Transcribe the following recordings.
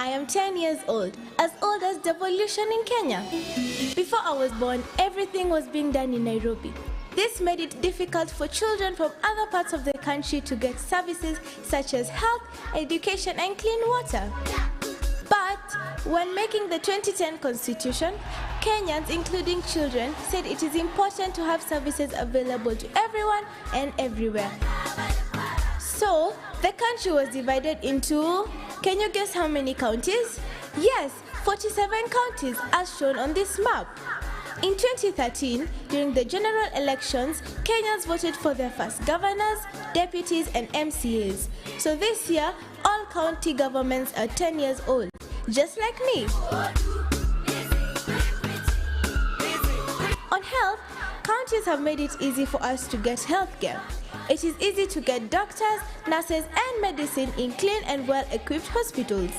I am 10 years old as Devolution in Kenya. Before I was born, everything was being done in Nairobi. This made it difficult for children from other parts of the country to get services such as health, education, and clean water. But when making the 2010 Constitution, Kenyans, including children, said it is important to have services available to everyone and everywhere. So, the country was divided into, can you guess how many counties? Yes, 47 counties as shown on this map. In 2013, during the general elections, Kenyans voted for their first governors, deputies, and MCAs. So this year, all county governments are 10 years old, just like me. On health, counties have made it easy for us to get healthcare. It is easy to get doctors, nurses, and medicine in clean and well-equipped hospitals.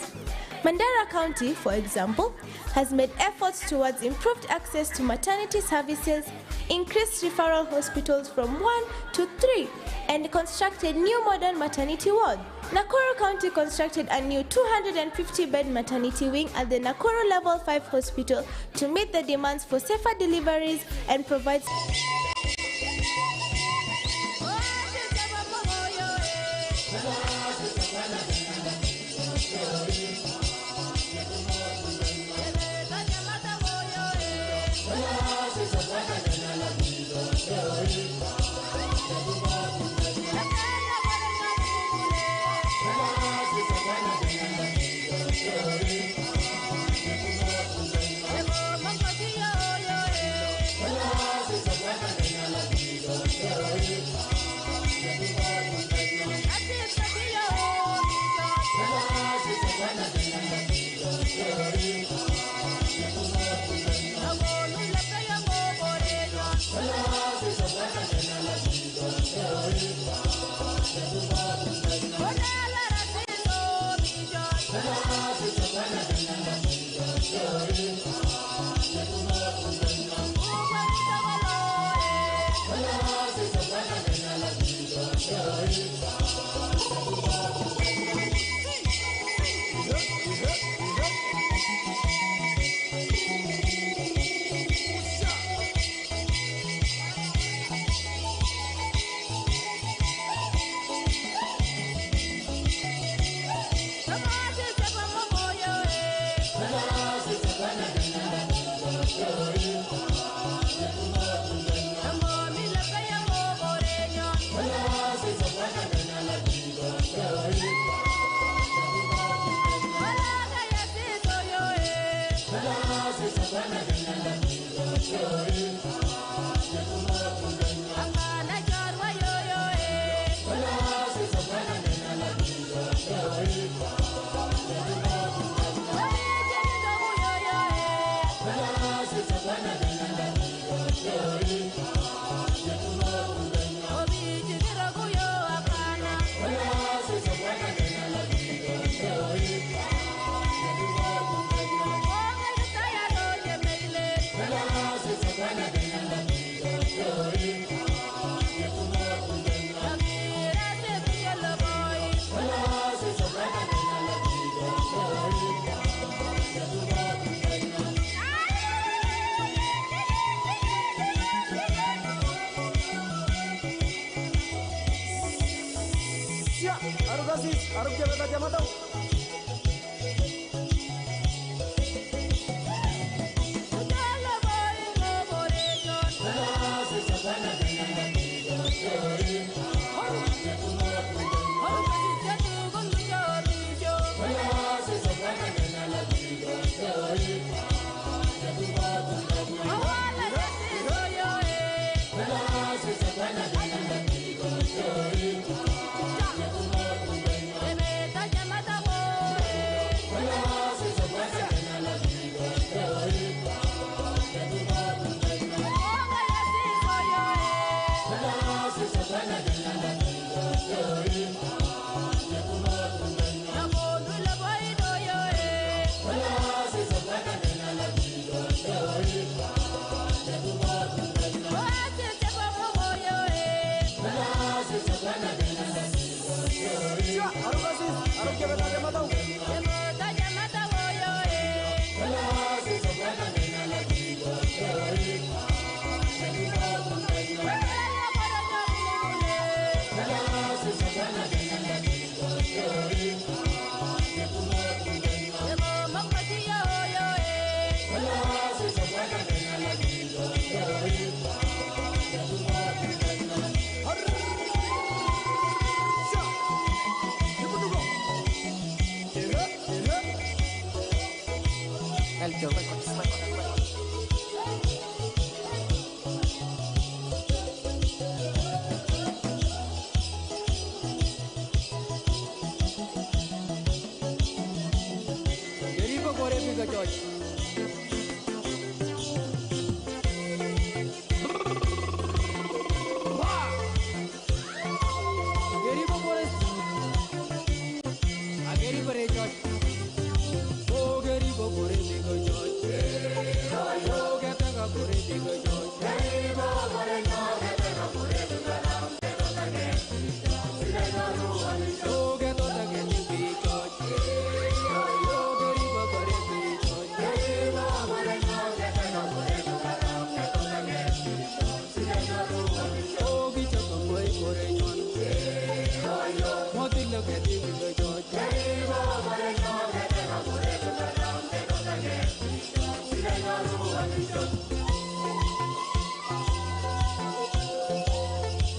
Mandera County, for example, has made efforts towards improved access to maternity services, increased referral hospitals from 1 to 3, and constructed new modern maternity ward. Nakuru County constructed a new 250-bed maternity wing at the Nakuru Level 5 Hospital to meet the demands for safer deliveries and provide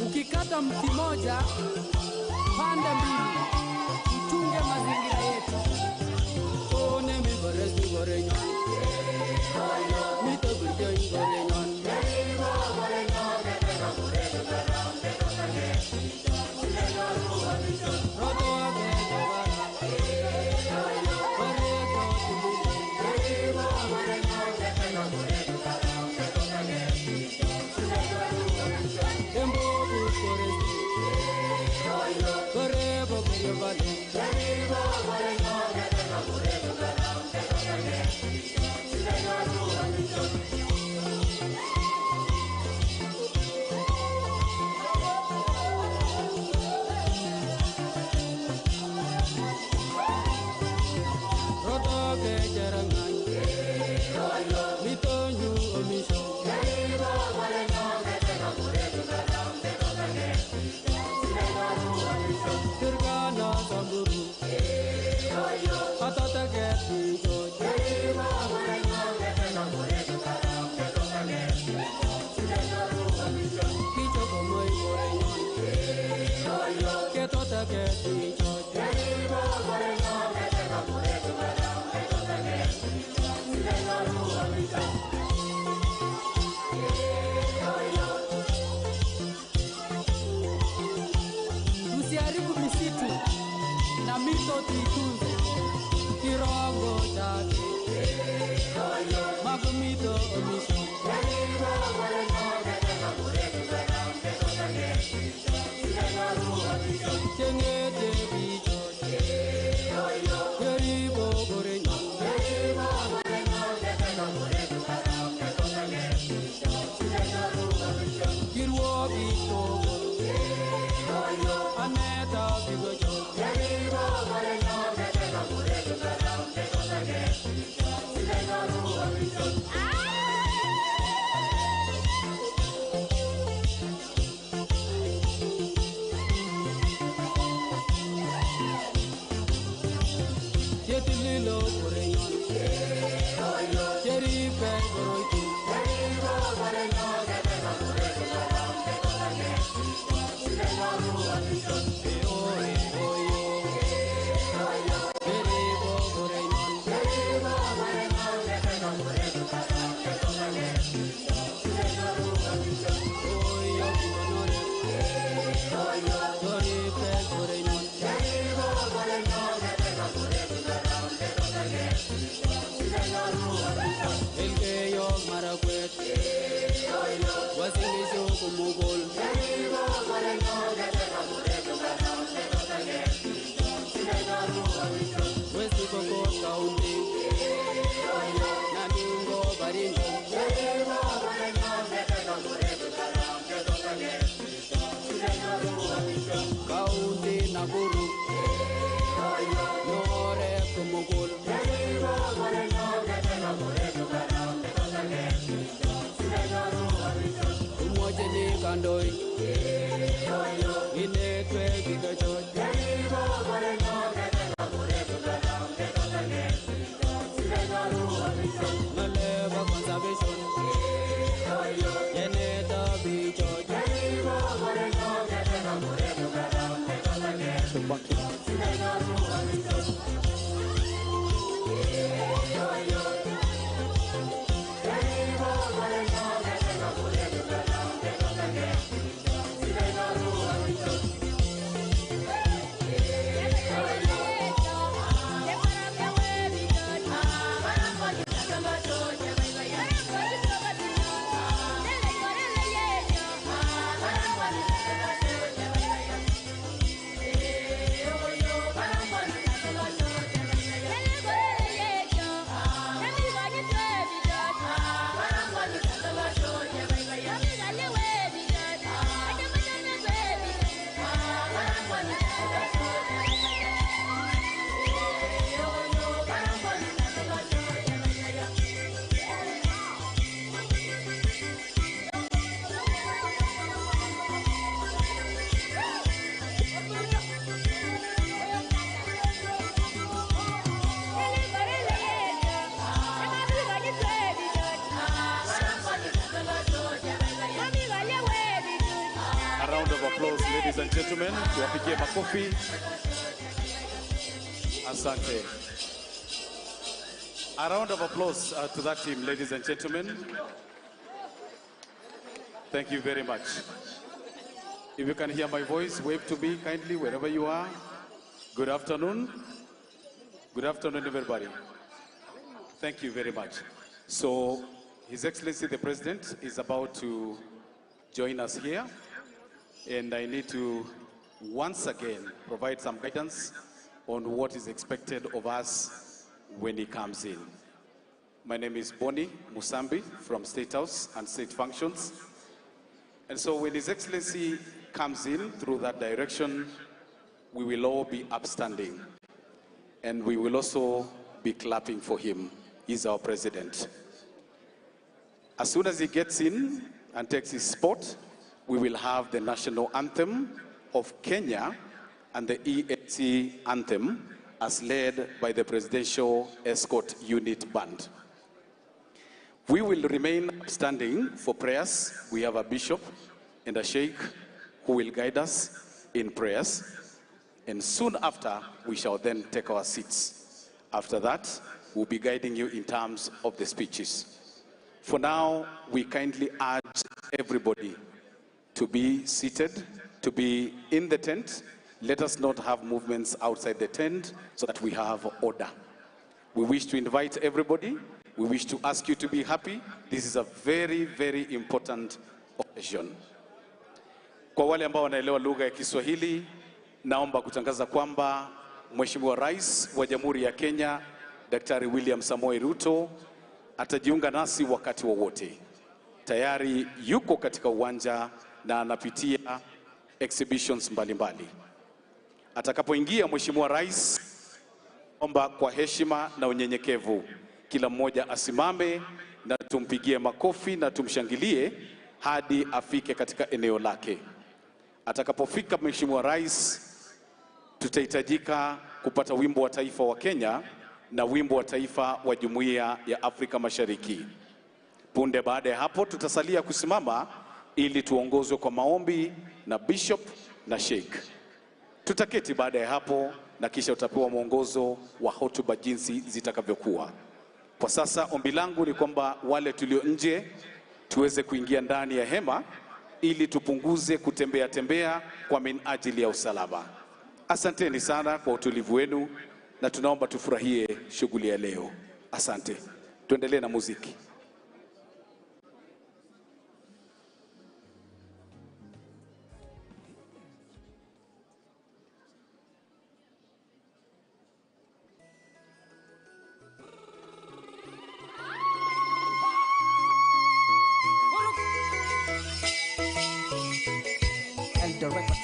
Ukikata mti moja, panda mbili, tuchunge mazingira yetu. One mi boresi borenyon, mi to buljon borenyon. Roto abe jawara, boreko tubuli. Embo boresi, borebo borobale. Usiharibu misitu na mito tuitunze, kirongo chake magumito omisho. Chengete bicho, yeribo borenyo. Kirwo bicho, aneta bigocho. Yetililo borenyon, cheripe boroitu. Kandoi, inekwe bigachot. Maleva conservation, yeneta bichot. ladies and gentlemen, tuwapigie makofi. Asante. A round of applause to that team, ladies and gentlemen. Thank you very much. If you can hear my voice, wave to me kindly wherever you are. Good afternoon. Good afternoon, everybody. Thank you very much. So, His Excellency the President is about to join us here, and I need to once again provide some guidance on what is expected of us when he comes in. My name is Boni Musambi from State House and State Functions. And so when His Excellency comes in through that direction, we will all be upstanding. And we will also be clapping for him. He's our president. As soon as he gets in and takes his spot, we will have the national anthem of Kenya and the EAC anthem as led by the Presidential Escort Unit Band. We will remain standing for prayers. We have a bishop and a sheikh who will guide us in prayers. And soon after, we shall then take our seats. After that, we'll be guiding you in terms of the speeches. For now, we kindly urge everybody to be seated, to be in the tent. Let us not have movements outside the tent so that we have order. We wish to invite everybody. We wish to ask you to be happy. This is a very, very important occasion. Kwa wale ambao wanaelewa lugha ya Kiswahili, naomba kutangaza kwamba Mheshimiwa Rais wa Jamhuri ya Kenya, Daktari William Samoei Ruto, atajiunga nasi wakati wowote. Tayari yuko katika uwanja na anapitia exhibitions mbalimbali. Atakapoingia Mheshimiwa Rais, omba kwa heshima na unyenyekevu kila mmoja asimame na tumpigie makofi na tumshangilie hadi afike katika eneo lake. Atakapofika Mheshimiwa Rais, tutahitajika kupata wimbo wa taifa wa Kenya na wimbo wa taifa wa Jumuiya ya Afrika Mashariki. Punde baada ya hapo tutasalia kusimama ili tuongozwe kwa maombi na bishop na sheikh. Tutaketi baada ya hapo na kisha utapewa mwongozo wa hotuba jinsi zitakavyokuwa. Kwa sasa ombi langu ni kwamba wale tulio nje tuweze kuingia ndani ya hema ili tupunguze kutembea tembea kwa minajili ya usalama. Asanteni sana kwa utulivu wenu na tunaomba tufurahie shughuli ya leo. Asante. Tuendelee na muziki. Direct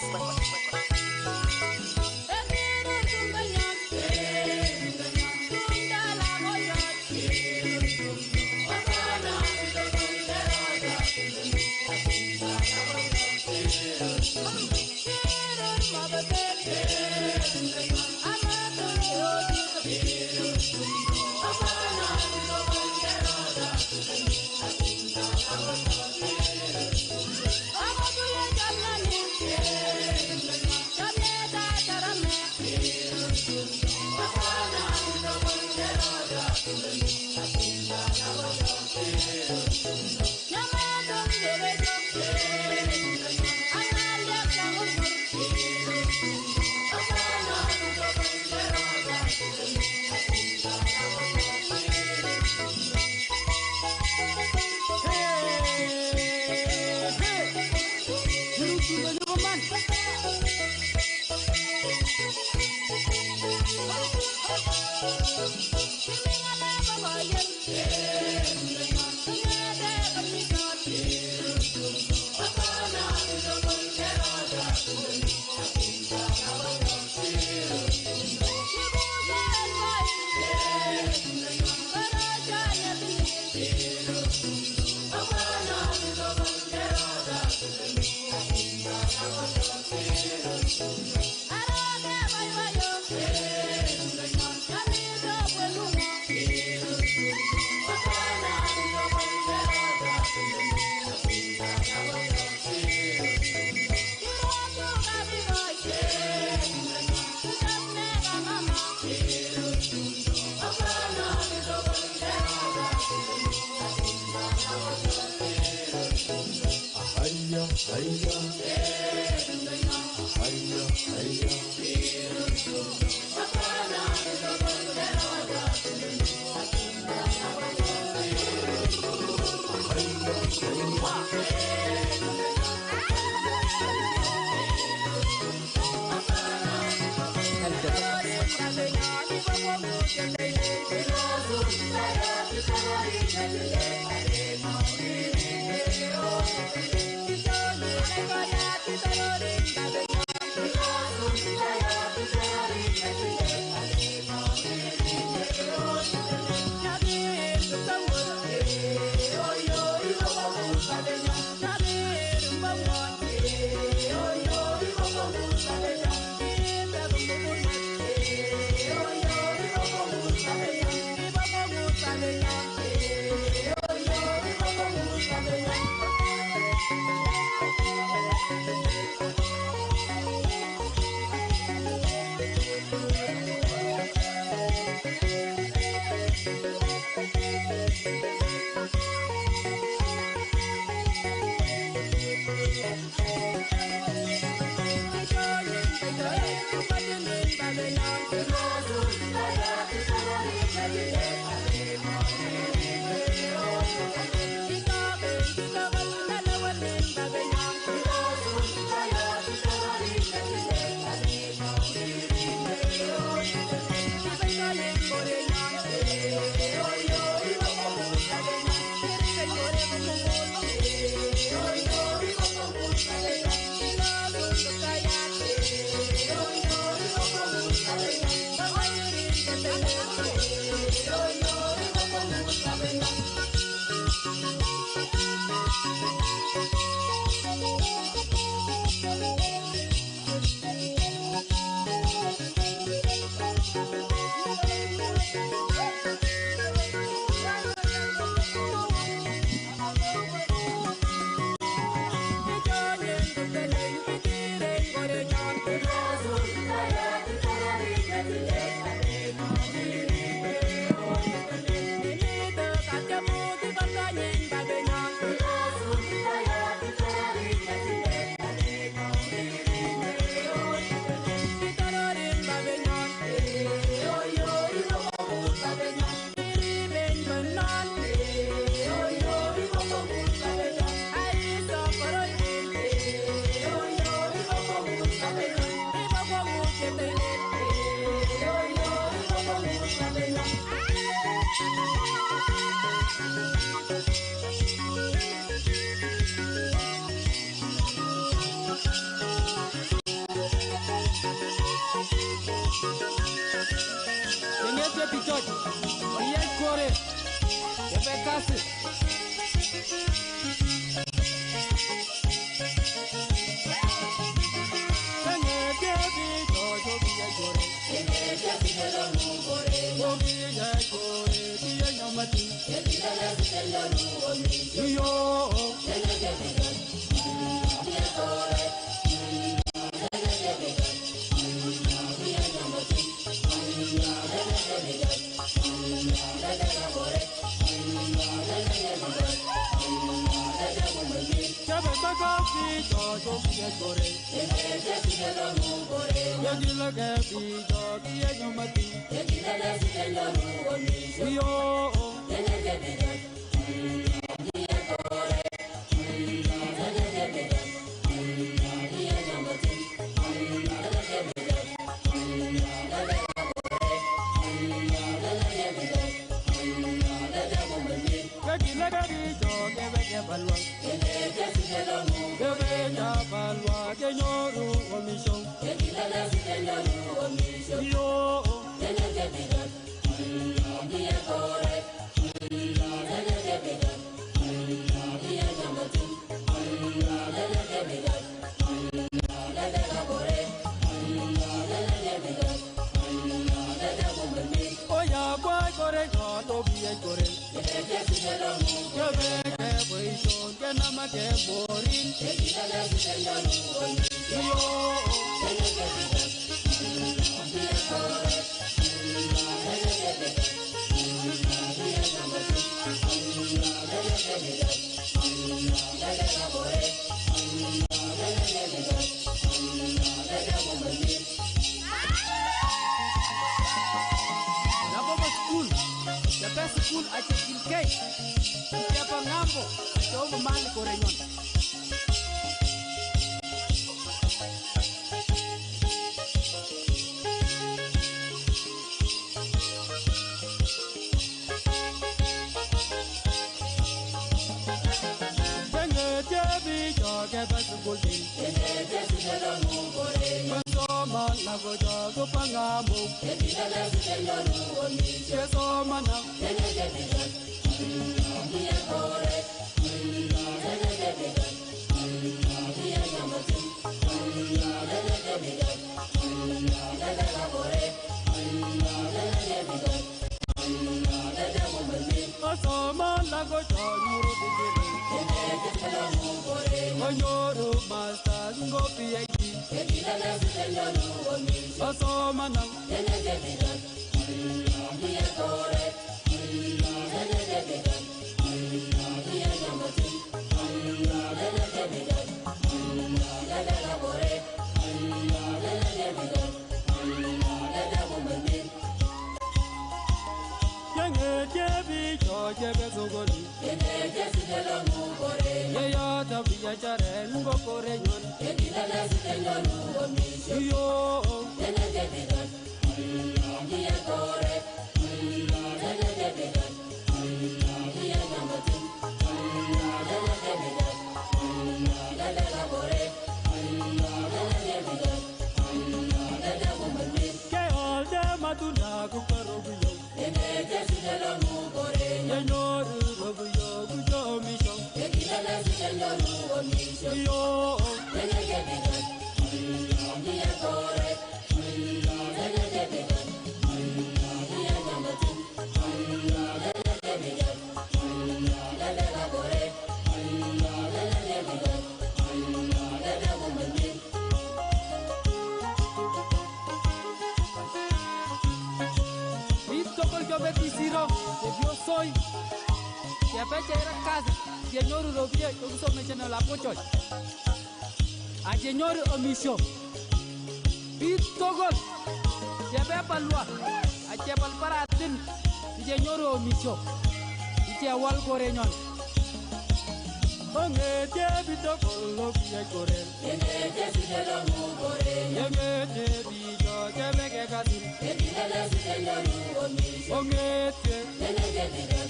Chebe school ache kilkei. Chebe ngambo ache omo mali korenyon. Chebe chebe school din. Soma na goja go pangamo. Soma na. Soma na goja nyuru digiri. Nyuru masters go PhD. Soma na. Chebe sogoli. Yeya tabiya chare ngo kore nyon. Yo. Ke all the matunda kukarobiyo. Yenyoru robiyo kujomisho. Yo. Yo soy ya pecha era casa señor Robia yo so me chena la pocho a señor omisio bitogol ya be palwa a che pal paratin señor omisio ite wal koreñon onge te bitogol lo bi korel ene te sidelo mu korel yenge te bi jo te be ke katin ene te señor omisio onge te ene te bi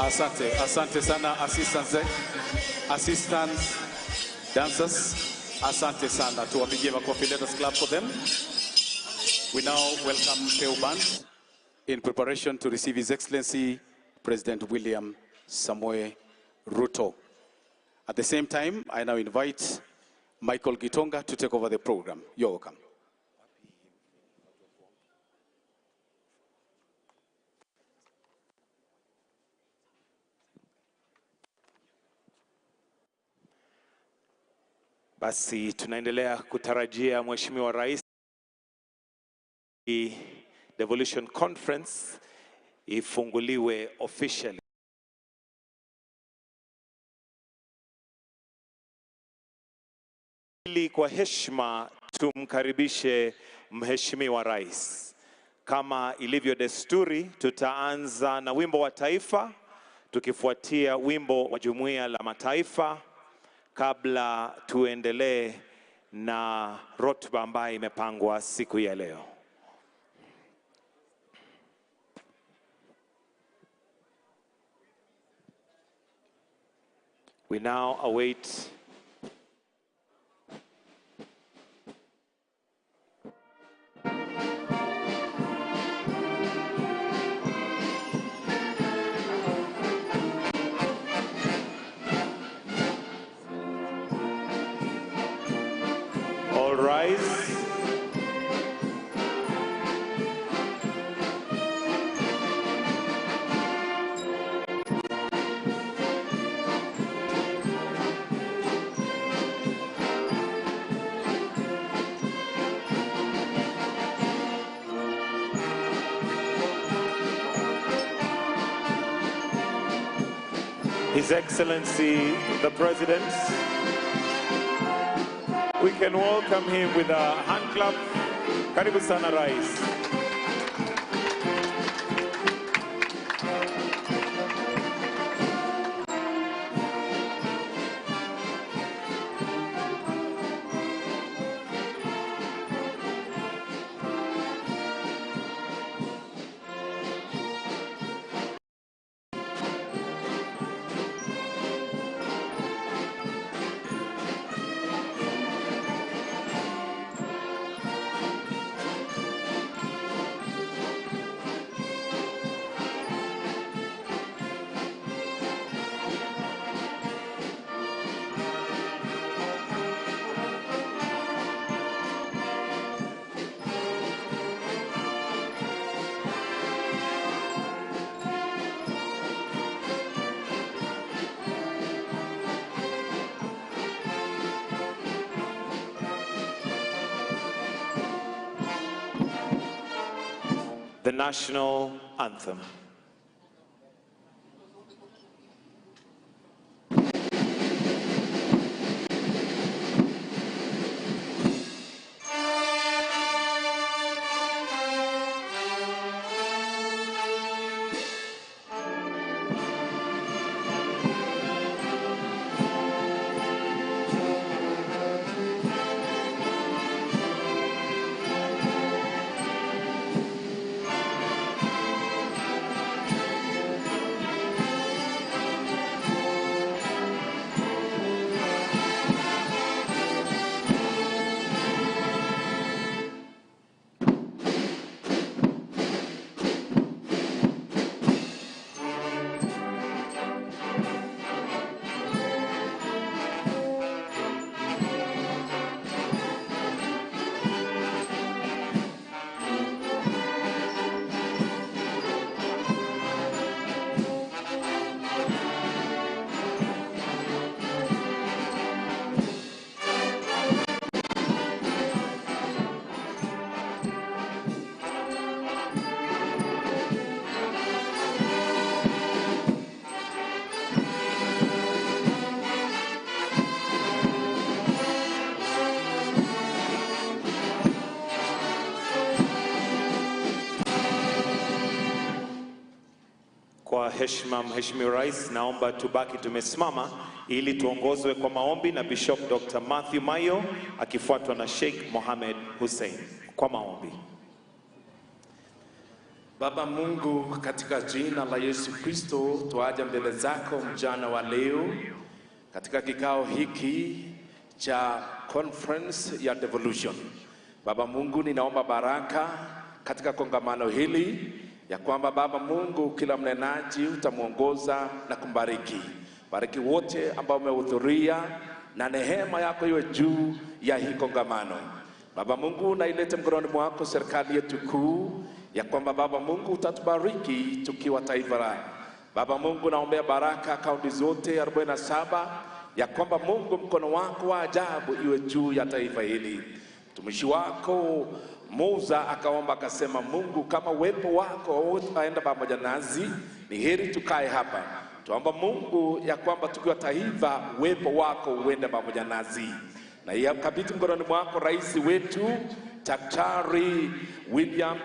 Asante sana assistants, dancers. Asante sana. Tuwapigie makofi. Let us clap for them. We now welcome Peu Band in preparation to receive His Excellency President William Samoei Ruto. At the same time, I now invite Michael Gitonga to take over the program. You're welcome. Basi tunaendelea kutarajia Mheshimiwa Rais Devolution Conference ifunguliwe officially. Ili kwa heshima tumkaribishe Mheshimiwa Rais. Kama ilivyo desturi, tutaanza na wimbo wa taifa, tukifuatia wimbo wa Jumuiya la Mataifa, kabla tuendelee na rotba ambayo imepangwa siku ya leo. We now await all rise. His Excellency, the President. We can welcome him with a hand clap. Karibu sana Rais. The national anthem. Kwa heshima Mheshimiwa Rais, naomba tubaki tumesimama ili tuongozwe kwa maombi na Bishop Dr. Matthew Mayo akifuatwa na Sheikh Mohamed Hussein kwa maombi. Baba Mungu, katika jina la Yesu Kristo, tuaja mbele zako mjana wa leo katika kikao hiki cha conference ya Devolution. Baba Mungu, ninaomba baraka katika kongamano hili, ya kwamba Baba Mungu, kila mnenaji utamuongoza na kumbariki. Bariki wote ambao wamehudhuria, na neema yako iwe juu ya hii kongamano. Baba Mungu, nailete mkononi mwako serikali yetu kuu, ya kwamba Baba Mungu utatubariki tukiwa taifa la. Baba Mungu, naombea baraka kaunti zote 47, ya kwamba Mungu mkono wako wa ajabu iwe juu ya taifa hili. Mtumishi wako Musa akaomba akasema, Mungu, kama uwepo wako aenda pamoja nasi, ni heri tukae hapa. Tuomba Mungu ya kwamba tukiwa taifa, uwepo wako uende pamoja nasi. Na yakabidhi mkononi mwako rais wetu Daktari William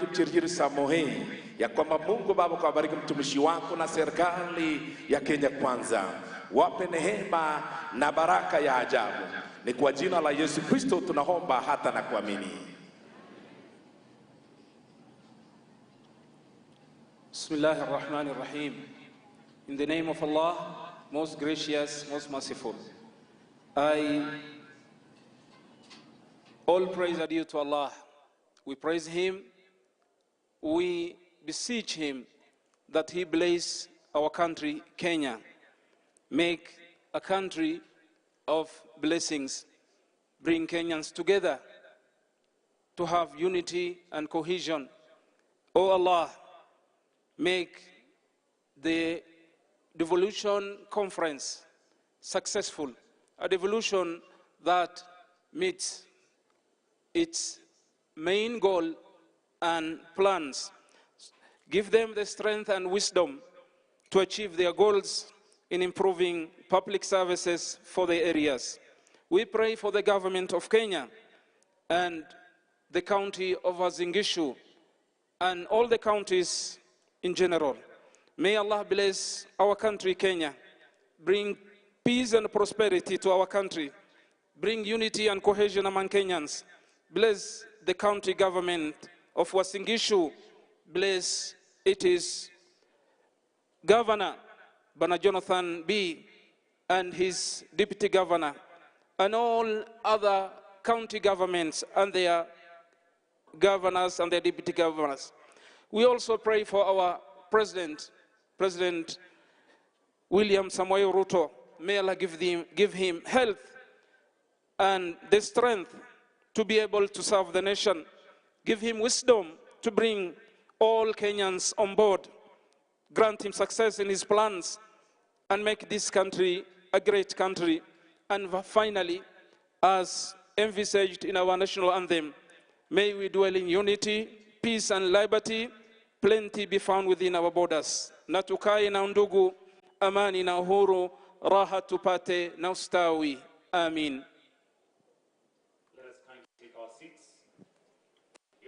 Samoei, ya kwamba Mungu Baba kubariki mtumishi wako na serikali ya Kenya Kwanza. Wape neema na baraka ya ajabu. Ni kwa jina la Yesu Kristo tunaomba hata na kuamini. Bismillahirrahmanirrahim. In the name of Allah, most gracious, most merciful. All praise are due to Allah. We praise Him. We beseech Him that He bless our country, Kenya. Make a country of blessings. Bring Kenyans together to have unity and cohesion. Oh Allah, make the Devolution Conference successful. A devolution that meets its main goal and plans. Give them the strength and wisdom to achieve their goals in improving public services for the areas. We pray for the government of Kenya and the county of Uasin Gishu and all the counties in general. May Allah bless our country, Kenya. Bring peace and prosperity to our country. Bring unity and cohesion among Kenyans. Bless the county government of Uasin Gishu. Bless its governor, Bana Jonathan B., and his deputy governor, and all other county governments and their governors and their deputy governors. We also pray for our President William Samoei Ruto. May Allah give him health and the strength to be able to serve the nation. Give him wisdom to bring all Kenyans on board. Grant him success in his plans and make this country a great country. And finally, as envisaged in our national anthem, may we dwell in unity, peace and liberty, plenty be found within our borders. Na tukae na undugu, amani na uhuru, raha tupate na ustawi. Amin.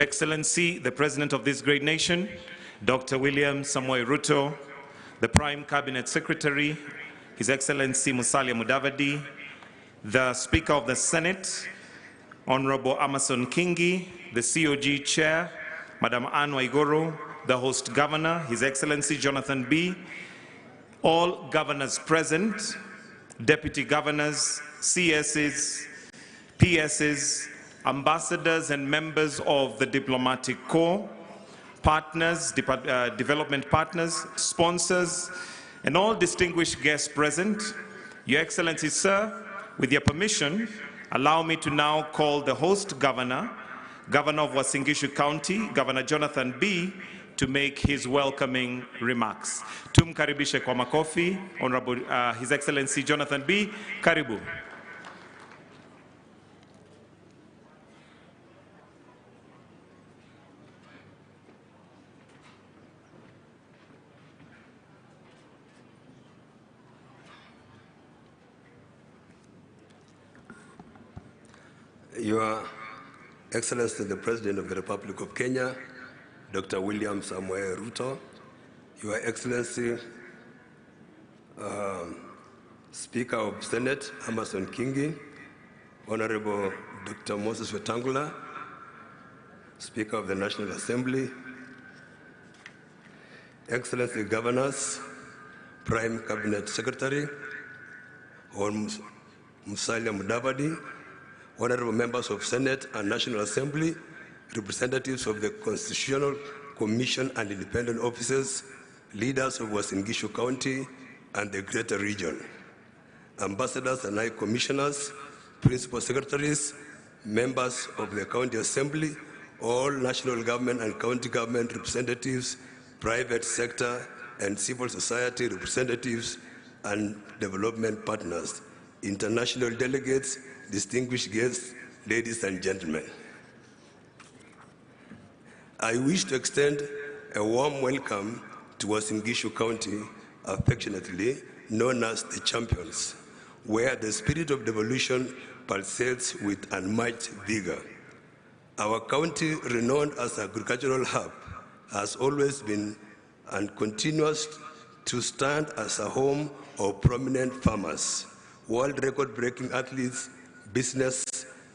Excellency, the President of this great nation, Dr. William Samoei Ruto, the Prime Cabinet Secretary, His Excellency Musalia Mudavadi, the Speaker of the Senate, Honorable Amason Kingi, the COG Chair, Madam Anne Waiguru, the Host Governor, His Excellency Jonathan B., all governors present, deputy governors, CSs, PSs, ambassadors and members of the diplomatic corps, partners, development partners, sponsors, and all distinguished guests present. Your Excellency, sir, with your permission, allow me to now call the host governor, Governor of Uasin Gishu County, Governor Jonathan B., to make his welcoming remarks. Tumkaribishe kwa makofi, Honorable His Excellency Jonathan B. Karibu. Your Excellency, the President of the Republic of Kenya, Dr. William Samoei Ruto, Your Excellency, Speaker of Senate, Amason Kingi, Honorable Dr. Moses Wetangula, Speaker of the National Assembly, Excellency Governors, Prime Cabinet Secretary, Musalia Mudavadi, honorable members of Senate and National Assembly, representatives of the Constitutional Commission and independent officers, leaders of Uasin Gishu County and the greater region, ambassadors and high commissioners, principal secretaries, members of the County Assembly, all national government and county government representatives, private sector and civil society representatives and development partners, international delegates, distinguished guests, ladies and gentlemen. I wish to extend a warm welcome to Uasin Gishu County, affectionately known as the Champions, where the spirit of devolution pulsates with unmatched vigor. Our county, renowned as an agricultural hub, has always been and continues to stand as a home of prominent farmers, world record-breaking athletes, business,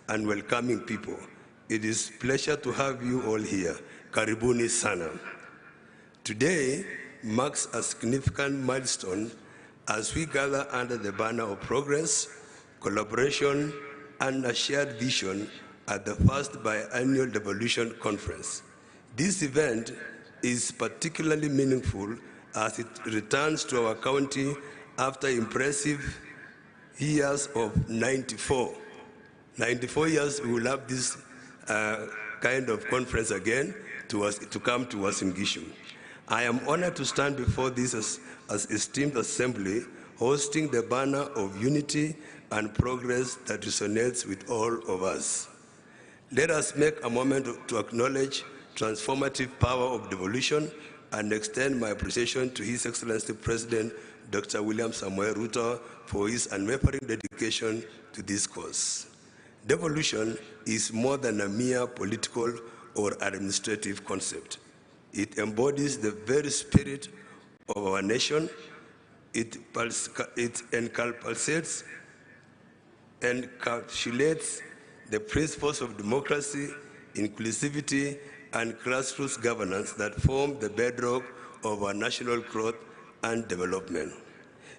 and welcoming people. It is a pleasure to have you all here. Karibuni sana. Today marks a significant milestone as we gather under the banner of progress, collaboration, and a shared vision at the first biannual Devolution Conference. This event is particularly meaningful as it returns to our county after impressive years of 94. 94 years we will have this kind of conference again to come to Uasin Gishu. I am honored to stand before this as esteemed assembly, hosting the banner of unity and progress that resonates with all of us. Let us make a moment to acknowledge transformative power of devolution and extend my appreciation to His Excellency President Dr. William Samoei Ruto for his unwavering dedication to this cause. Devolution is more than a mere political or administrative concept. It embodies the very spirit of our nation. It encapsulates the principles of democracy, inclusivity, and grassroots governance that form the bedrock of our national growth and development.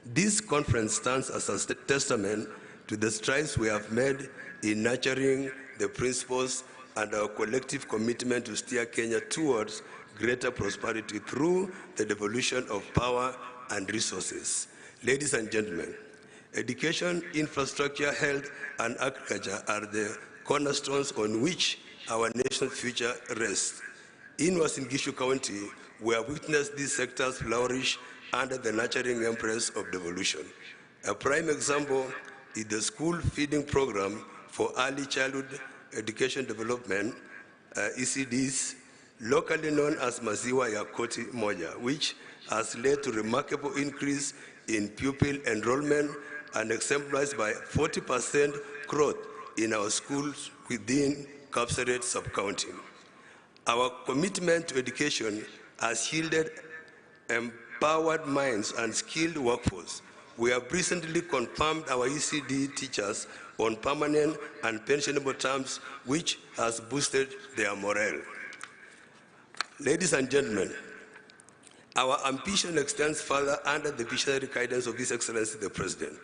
This conference stands as a testament to the strides we have made in nurturing the principles and our collective commitment to steer Kenya towards greater prosperity through the devolution of power and resources. Ladies and gentlemen, education, infrastructure, health, and agriculture are the cornerstones on which our nation's future rests. In Uasin Gishu County, we have witnessed these sectors flourish under the nurturing embrace of devolution. A prime example is the school feeding program for early childhood education development, ECDs, locally known as Maziwa ya Koti Moja, which has led to remarkable increase in pupil enrollment and exemplified by 40% growth in our schools within Kapseret sub-county. Our commitment to education has yielded empowered minds and skilled workforce. We have recently confirmed our ECD teachers on permanent and pensionable terms, which has boosted their morale. Ladies and gentlemen, our ambition extends further under the visionary guidance of His Excellency the President.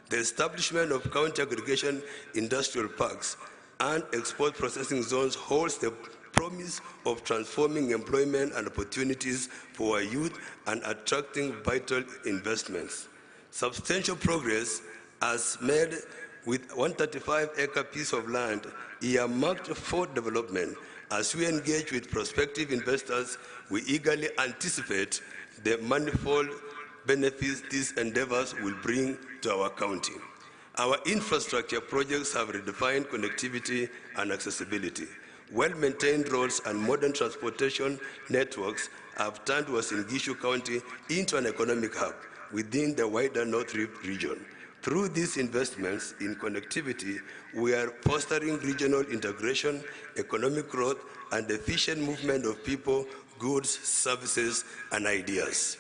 The establishment of county aggregation industrial parks and export processing zones holds the promise of transforming employment and opportunities for our youth and attracting vital investments. Substantial progress has made with 135-acre piece of land earmarked for development. As we engage with prospective investors, we eagerly anticipate the manifold benefits these endeavors will bring to our county. Our infrastructure projects have redefined connectivity and accessibility. Well-maintained roads and modern transportation networks have turned Uasin Gishu County into an economic hub within the wider North Rift region. Through these investments in connectivity, we are fostering regional integration, economic growth, and efficient movement of people, goods, services, and ideas.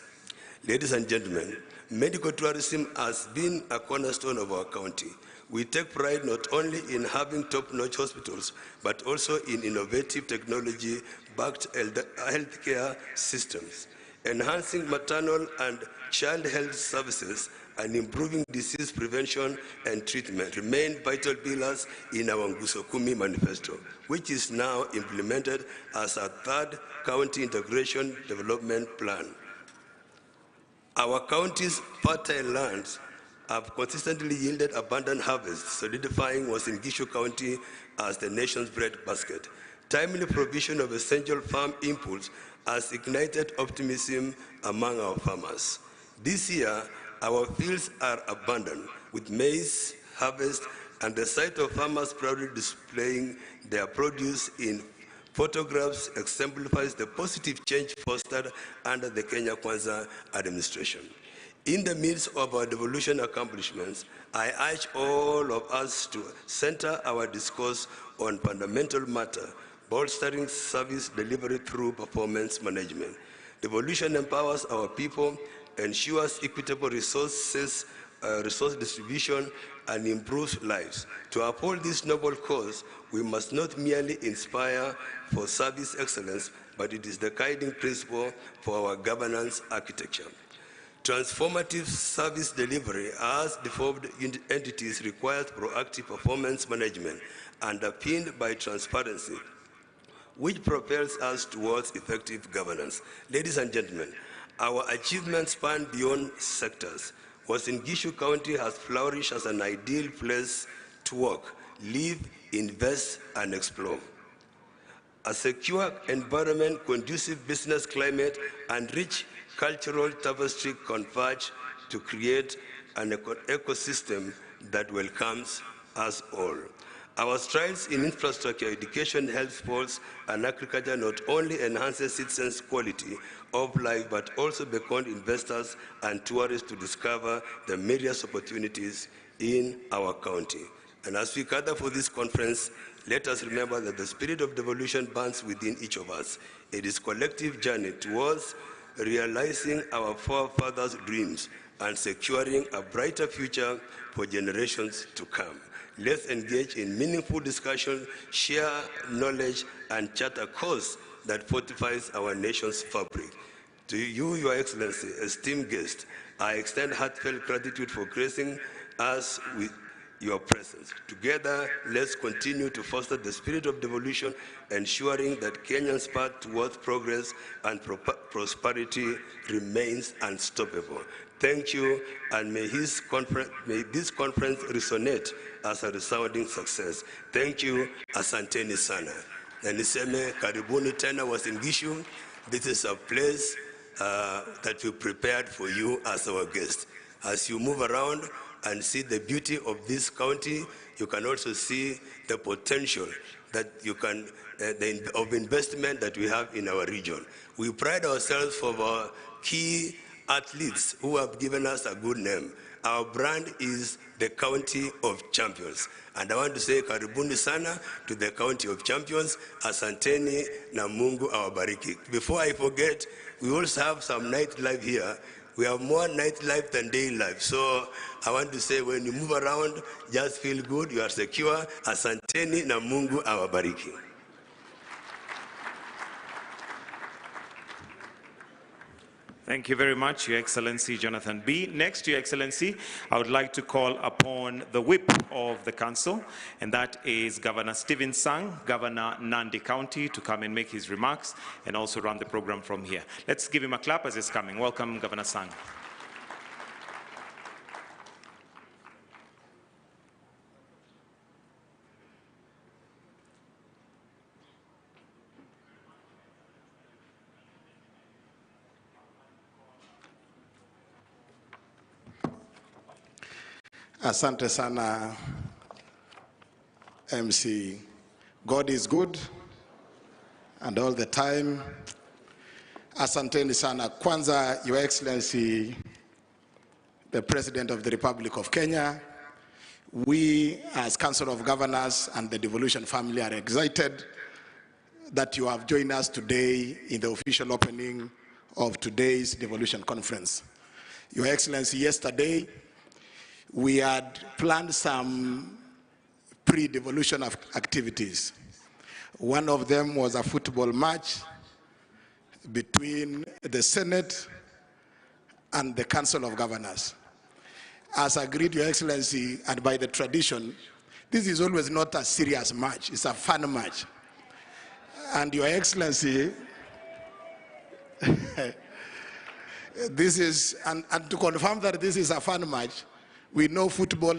Ladies and gentlemen, medical tourism has been a cornerstone of our county. We take pride not only in having top-notch hospitals, but also in innovative technology-backed healthcare systems. enhancing maternal and child health services, and improving disease prevention and treatment remain vital pillars in our Nguzo Kumi manifesto, which is now implemented as a third county integration development plan. Our county's fertile lands have consistently yielded abundant harvests, solidifying Uasin Gishu County as the nation's breadbasket. Timely provision of essential farm inputs has ignited optimism among our farmers. This year, our fields are abundant with maize harvest and the sight of farmers proudly displaying their produce in photographs exemplifies the positive change fostered under the Kenya Kwanza administration. In the midst of our devolution accomplishments, I urge all of us to center our discourse on fundamental matter, bolstering service delivery through performance management. Devolution empowers our people, ensures equitable resource distribution, and improves lives. To uphold this noble cause, we must not merely inspire for service excellence, but it is the guiding principle for our governance architecture. Transformative service delivery as devolved entities requires proactive performance management underpinned by transparency, which propels us towards effective governance. Ladies and gentlemen, our achievements span beyond sectors. Uasin Gishu County has flourished as an ideal place to work, live, invest, and explore. A secure environment, conducive business climate, and rich cultural tapestry converge to create an ecosystem that welcomes us all. Our strides in infrastructure, education, health, sports, and agriculture not only enhances citizens' quality of life, but also beckon investors and tourists to discover the myriad opportunities in our county. And as we gather for this conference, let us remember that the spirit of devolution burns within each of us. It is a collective journey towards realizing our forefathers' dreams and securing a brighter future for generations to come. Let's engage in meaningful discussion, share knowledge, and chart a course that fortifies our nation's fabric. To you, Your Excellency, esteemed guest, I extend heartfelt gratitude for gracing us with your presence. Together, let's continue to foster the spirit of devolution, ensuring that Kenya's path towards progress and prosperity remains unstoppable. Thank you, and may this conference resonate as a resounding success. Thank you, asanteni sana. Na niseme karibuni tena Uasin Gishu. This is a place that we prepared for you as our guest. As you move around and see the beauty of this county, you can also see the potential that you can, of investment that we have in our region. We pride ourselves for our key athletes who have given us a good name. Our brand is the County of Champions. And I want to say karibuni sana to the County of Champions. Asanteni na Mungu awabariki. Before I forget, we also have some nightlife here. We have more nightlife than day life. So I want to say when you move around, just feel good, you are secure. Asanteni na Mungu awabariki. Thank you very much, Your Excellency Jonathan B. Next, Your Excellency, I would like to call upon the whip of the council, and that is Governor Stephen Sang, Governor Nandi County, to come and make his remarks and also run the program from here. Let's give him a clap as he's coming. Welcome, Governor Sang. Asante sana, MC. God is good, and all the time. Asanteni sana. Kwanza, Your Excellency, the President of the Republic of Kenya, we as Council of Governors and the Devolution family are excited that you have joined us today in the official opening of today's Devolution Conference. Your Excellency, yesterday, we had planned some pre-devolution activities. One of them was a football match, between the Senate and the Council of Governors. As agreed, Your Excellency, and by the tradition, this is always not a serious match, it's a fun match. And Your Excellency, this is, and to confirm that this is a fun match, we know football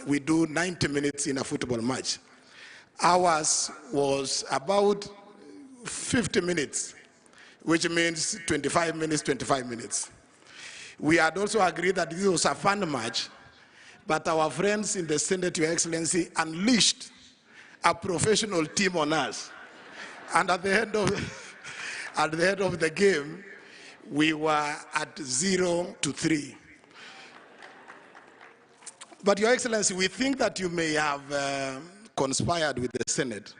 we do 90 minutes in a football match. Ours was about 50 minutes, which means 25 minutes, 25 minutes. We had also agreed that this was a fun match, but our friends in the Senate, Your Excellency, unleashed a professional team on us. And at the end of the game, we were at 0-3. But Your Excellency, we think that you may have conspired with the Senate,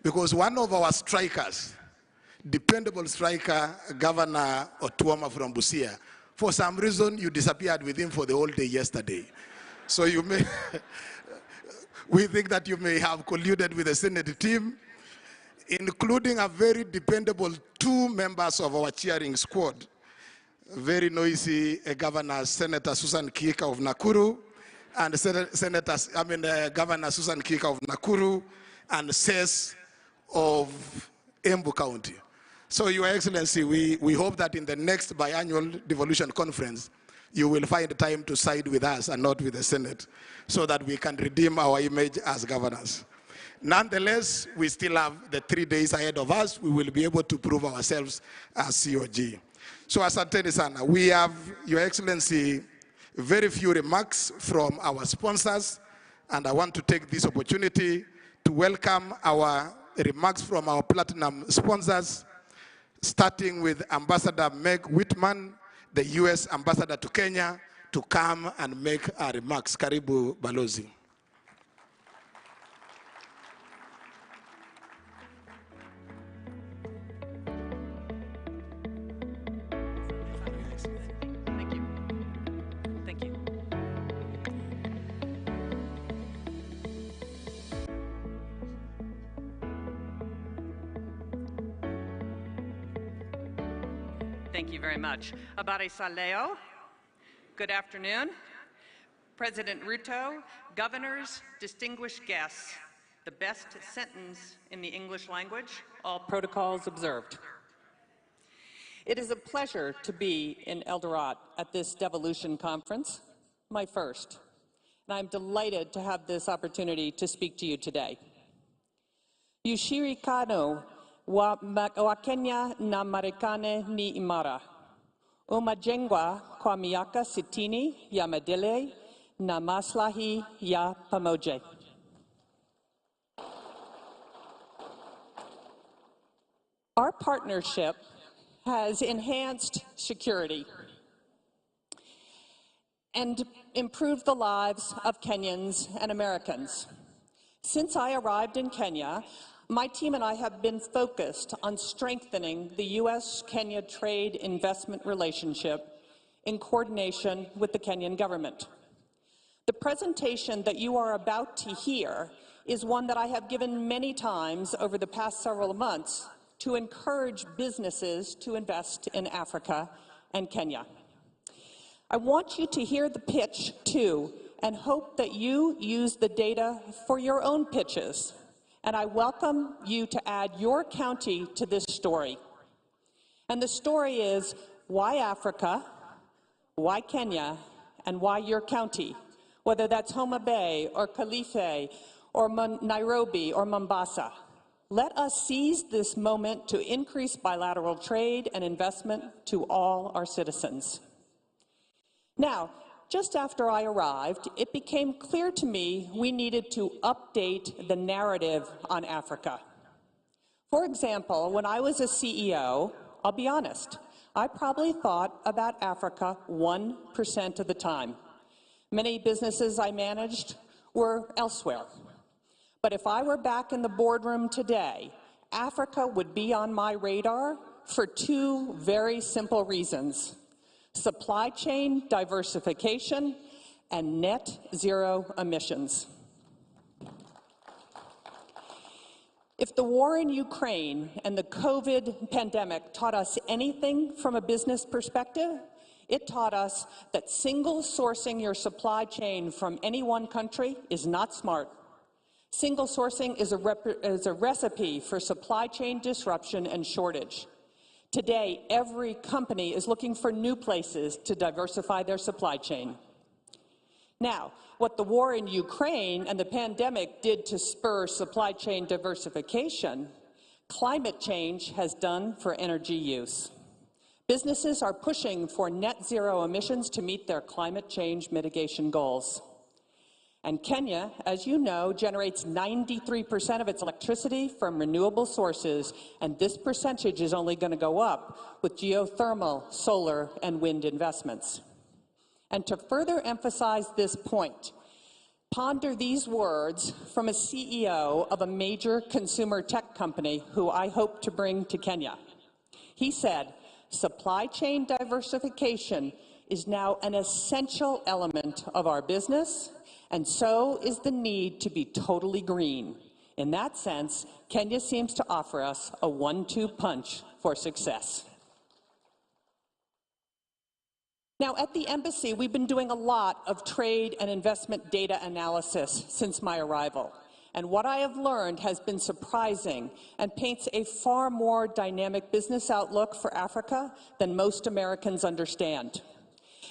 because one of our strikers, dependable striker, Governor Otuoma from Busia, for some reason you disappeared with him for the whole day yesterday. So you may, we think that you may have colluded with the Senate team, including a very dependable 2 members of our cheering squad. Very noisy Governor Senator Susan Kika of Nakuru, and Governor Susan Kika of Nakuru, and SES of Embu County. So, Your Excellency, we hope that in the next biannual devolution conference, you will find time to side with us and not with the Senate, so that we can redeem our image as governors. Nonetheless, we still have the 3 days ahead of us. We will be able to prove ourselves as COG. So, asanteni sana. We have, Your Excellency, very few remarks from our sponsors, and I want to take this opportunity to welcome our remarks from our platinum sponsors, starting with Ambassador Meg Whitman, the U.S. Ambassador to Kenya, to come and make our remarks. Karibu, Balozi. Thank you. Thank you. Thank you very much. Abare Saleo, good afternoon. President Ruto, governors, distinguished guests, the best sentence in the English language, all protocols observed. It is a pleasure to be in Eldoret at this Devolution conference, my first, and I'm delighted to have this opportunity to speak to you today. Yushiri Kano wa Kenya na Marekani ni imara. Umajengwa kwa miaka 60 ya maendeleo na maslahi ya pamoja. Our partnership has enhanced security and improved the lives of Kenyans and Americans. Since I arrived in Kenya, my team and I have been focused on strengthening the U.S.-Kenya trade investment relationship in coordination with the Kenyan government. The presentation that you are about to hear is one that I have given many times over the past several months to encourage businesses to invest in Africa and Kenya. I want you to hear the pitch too, and hope that you use the data for your own pitches. And I welcome you to add your county to this story. And the story is why Africa, why Kenya, and why your county, whether that's Homa Bay or Kilifi or Nairobi or Mombasa. Let us seize this moment to increase bilateral trade and investment to all our citizens. Now, just after I arrived, it became clear to me we needed to update the narrative on Africa. For example, when I was a CEO, I'll be honest, I probably thought about Africa 1% of the time. Many businesses I managed were elsewhere. But if I were back in the boardroom today, Africa would be on my radar for 2 very simple reasons: supply chain diversification and net zero emissions. If the war in Ukraine and the COVID pandemic taught us anything from a business perspective, it taught us that single sourcing your supply chain from any one country is not smart. Single sourcing is a recipe for supply chain disruption and shortage. Today, every company is looking for new places to diversify their supply chain. Now, what the war in Ukraine and the pandemic did to spur supply chain diversification, climate change has done for energy use. Businesses are pushing for net zero emissions to meet their climate change mitigation goals. And Kenya, as you know, generates 93% of its electricity from renewable sources, and this percentage is only going to go up with geothermal, solar, and wind investments. And to further emphasize this point, ponder these words from a CEO of a major consumer tech company who I hope to bring to Kenya. He said, "Supply chain diversification is now an essential element of our business, and so is the need to be totally green. In that sense, Kenya seems to offer us a 1-2 punch for success." Now, at the embassy, we've been doing a lot of trade and investment data analysis since my arrival. And what I have learned has been surprising and paints a far more dynamic business outlook for Africa than most Americans understand.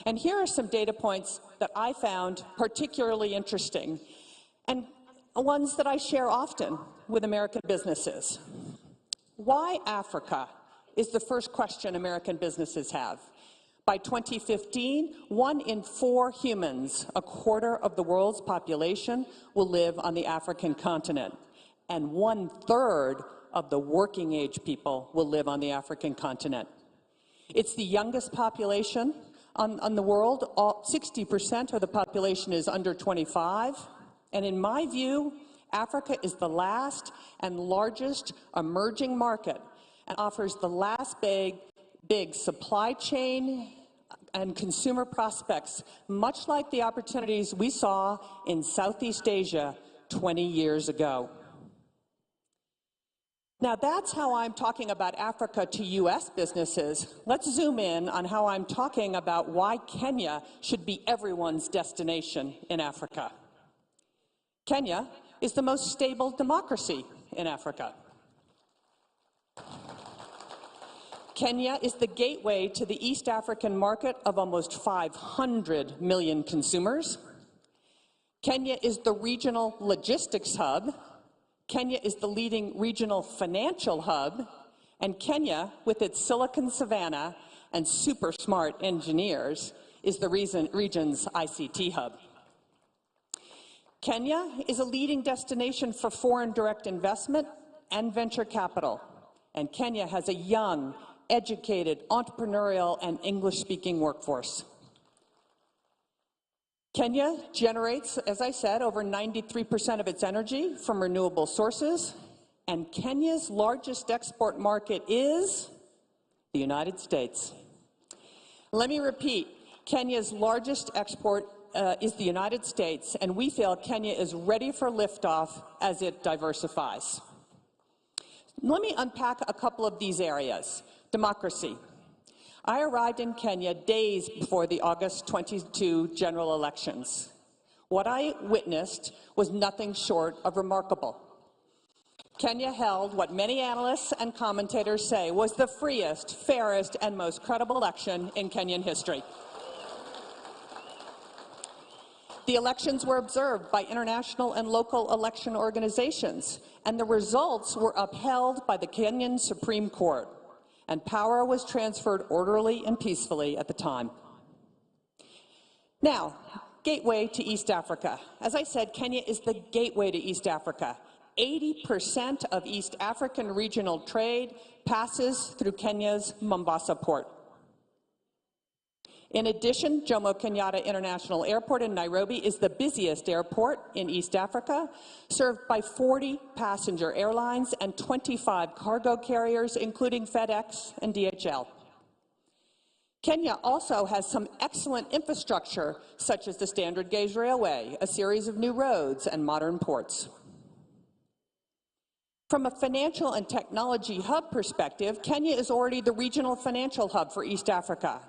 And here are some data points that I found particularly interesting, and ones that I share often with American businesses. Why Africa is the first question American businesses have. By 2015, 1 in 4 humans, a quarter of the world's population, will live on the African continent, and 1/3 of the working age people will live on the African continent. It's the youngest population on the world. 60% of the population is under 25, and in my view, Africa is the last and largest emerging market and offers the last big supply chain and consumer prospects, much like the opportunities we saw in Southeast Asia 20 years ago. Now, that's how I'm talking about Africa to U.S. businesses. Let's zoom in on how I'm talking about why Kenya should be everyone's destination in Africa. Kenya is the most stable democracy in Africa. Kenya is the gateway to the East African market of almost 500 million consumers. Kenya is the regional logistics hub. Kenya is the leading regional financial hub. And Kenya, with its Silicon Savannah and super smart engineers, is the region's ICT hub. Kenya is a leading destination for foreign direct investment and venture capital. And Kenya has a young, educated, entrepreneurial, and English-speaking workforce. Kenya generates, as I said, over 93% of its energy from renewable sources, and Kenya's largest export market is the United States. Let me repeat, Kenya's largest export is the United States, and we feel Kenya is ready for liftoff as it diversifies. Let me unpack a couple of these areas. Democracy. I arrived in Kenya days before the August 22 general elections. What I witnessed was nothing short of remarkable. Kenya held what many analysts and commentators say was the freest, fairest, and most credible election in Kenyan history. The elections were observed by international and local election organizations, and the results were upheld by the Kenyan Supreme Court, and power was transferred orderly and peacefully at the time. Now, gateway to East Africa. As I said, Kenya is the gateway to East Africa. 80% of East African regional trade passes through Kenya's Mombasa port. In addition, Jomo Kenyatta International Airport in Nairobi is the busiest airport in East Africa, served by 40 passenger airlines and 25 cargo carriers, including FedEx and DHL. Kenya also has some excellent infrastructure, such as the Standard Gauge Railway, a series of new roads, and modern ports. From a financial and technology hub perspective, Kenya is already the regional financial hub for East Africa.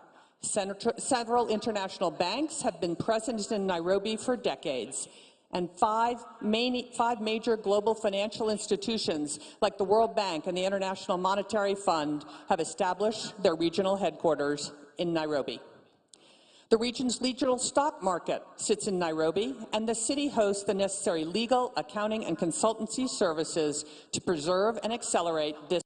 Several international banks have been present in Nairobi for decades, and five major global financial institutions like the World Bank and the International Monetary Fund have established their regional headquarters in Nairobi. The region's regional stock market sits in Nairobi, and the city hosts the necessary legal, accounting, and consultancy services to preserve and accelerate this.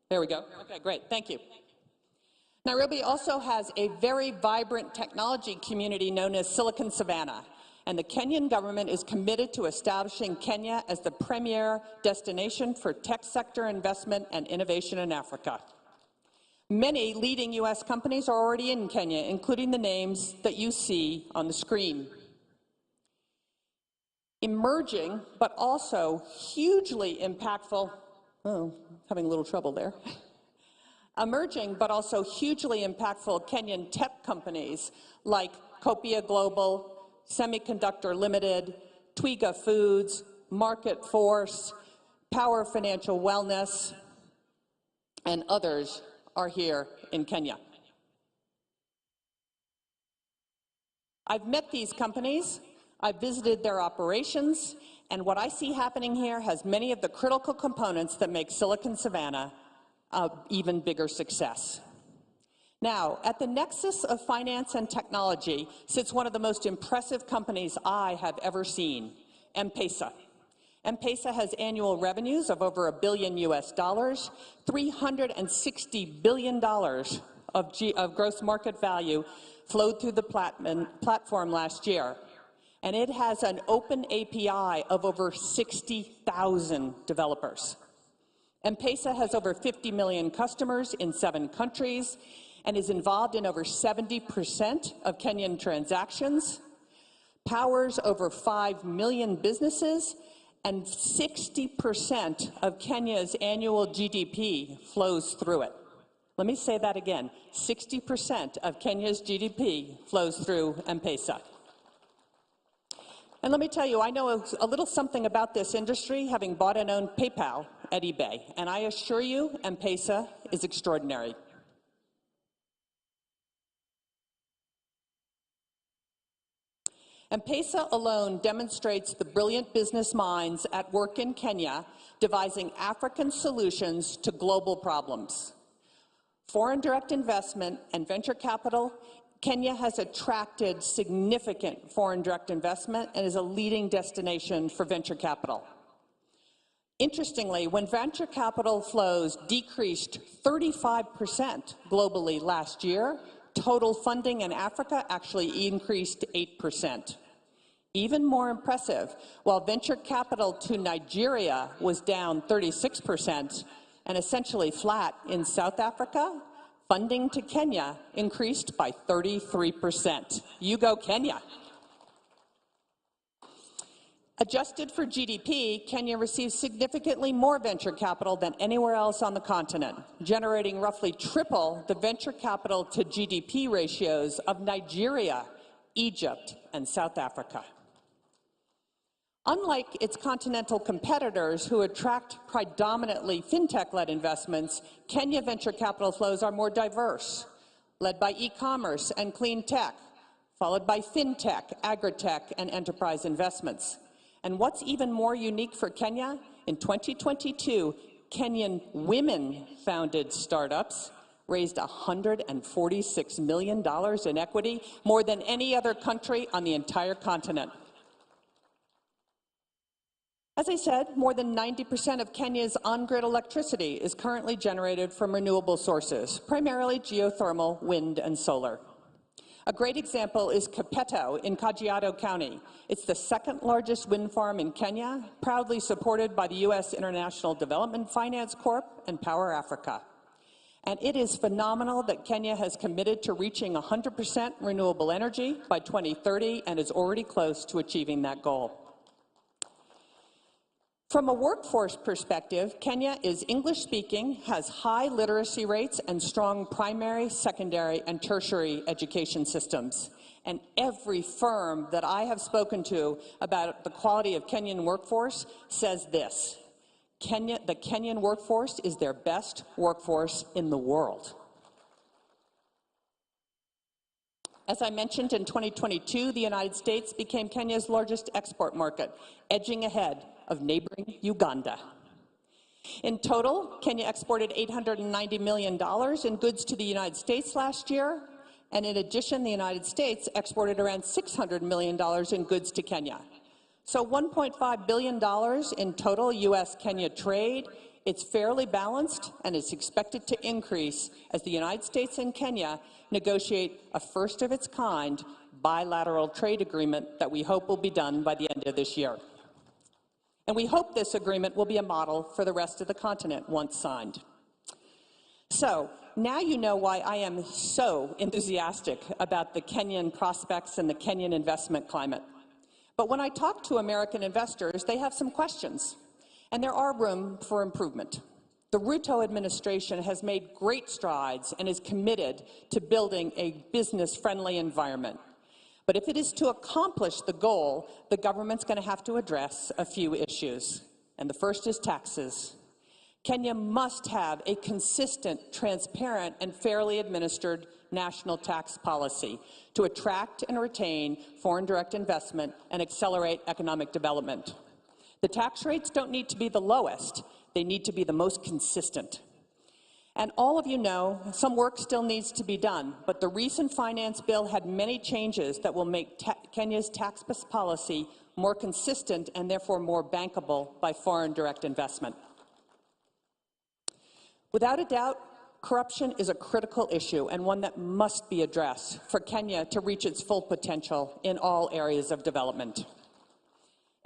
There we go. Okay, great. Thank you. Nairobi also has a very vibrant technology community known as Silicon Savannah, and the Kenyan government is committed to establishing Kenya as the premier destination for tech sector investment and innovation in Africa. Many leading U.S. companies are already in Kenya, including the names that you see on the screen. Emerging, but also hugely impactful, having a little trouble there. Emerging, but also hugely impactful Kenyan tech companies like Copia Global, Semiconductor Limited, Twiga Foods, Market Force, Power Financial Wellness, and others are here in Kenya. I've met these companies, I've visited their operations, and what I see happening here has many of the critical components that make Silicon Savannah an even bigger success. Now, at the nexus of finance and technology sits one of the most impressive companies I have ever seen, M-Pesa. M-Pesa has annual revenues of over $1 billion US, $360 billion of gross market value flowed through the platform last year. And it has an open API of over 60,000 developers. M-Pesa has over 50 million customers in 7 countries and is involved in over 70% of Kenyan transactions, powers over 5 million businesses, and 60% of Kenya's annual GDP flows through it. Let me say that again. 60% of Kenya's GDP flows through M-Pesa. And let me tell you, I know a little something about this industry, having bought and owned PayPal at eBay, and I assure you, M-Pesa is extraordinary. M-Pesa alone demonstrates the brilliant business minds at work in Kenya, devising African solutions to global problems. Foreign direct investment and venture capital, Kenya has attracted significant foreign direct investment and is a leading destination for venture capital. Interestingly, when venture capital flows decreased 35% globally last year, total funding in Africa actually increased 8%. Even more impressive, while venture capital to Nigeria was down 36% and essentially flat in South Africa, funding to Kenya increased by 33%. You go, Kenya. Adjusted for GDP, Kenya receives significantly more venture capital than anywhere else on the continent, generating roughly triple the venture capital to GDP ratios of Nigeria, Egypt, and South Africa. Unlike its continental competitors who attract predominantly fintech-led investments, Kenya venture capital flows are more diverse, led by e-commerce and clean tech, followed by fintech, agritech, and enterprise investments. And what's even more unique for Kenya, in 2022, Kenyan women-founded startups raised $146 million in equity, more than any other country on the entire continent. As I said, more than 90% of Kenya's on-grid electricity is currently generated from renewable sources, primarily geothermal, wind, and solar. A great example is Kapeto in Kajiado County. It's the second largest wind farm in Kenya, proudly supported by the U.S. International Development Finance Corp. And Power Africa. And it is phenomenal that Kenya has committed to reaching 100% renewable energy by 2030 and is already close to achieving that goal. From a workforce perspective, Kenya is English-speaking, has high literacy rates, and strong primary, secondary, and tertiary education systems. And every firm that I have spoken to about the quality of Kenyan workforce says this: the Kenyan workforce is their best workforce in the world. As I mentioned, in 2022, the United States became Kenya's largest export market, edging ahead of neighboring Uganda. In total, Kenya exported $890 million in goods to the United States last year, and in addition, the United States exported around $600 million in goods to Kenya. So $1.5 billion in total U.S.-Kenya trade. It's fairly balanced, and it's expected to increase as the United States and Kenya negotiate a first-of-its-kind bilateral trade agreement that we hope will be done by the end of this year. And we hope this agreement will be a model for the rest of the continent once signed. So now you know why I am so enthusiastic about the Kenyan prospects and the Kenyan investment climate. But when I talk to American investors, they have some questions, and there are room for improvement. The Ruto administration has made great strides and is committed to building a business-friendly environment. But if it is to accomplish the goal, the government's going to have to address a few issues. And the first is taxes. Kenya must have a consistent, transparent, and fairly administered national tax policy to attract and retain foreign direct investment and accelerate economic development. The tax rates don't need to be the lowest. They need to be the most consistent. And all of you know, some work still needs to be done, but the recent finance bill had many changes that will make Kenya's tax policy more consistent and therefore more bankable by foreign direct investment. Without a doubt, corruption is a critical issue and one that must be addressed for Kenya to reach its full potential in all areas of development.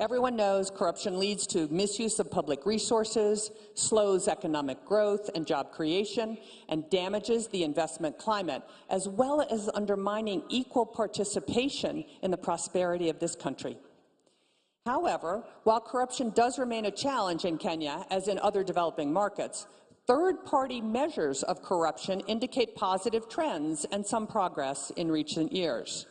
Everyone knows corruption leads to misuse of public resources, slows economic growth and job creation, and damages the investment climate, as well as undermining equal participation in the prosperity of this country. However, while corruption does remain a challenge in Kenya, as in other developing markets, third-party measures of corruption indicate positive trends and some progress in recent years.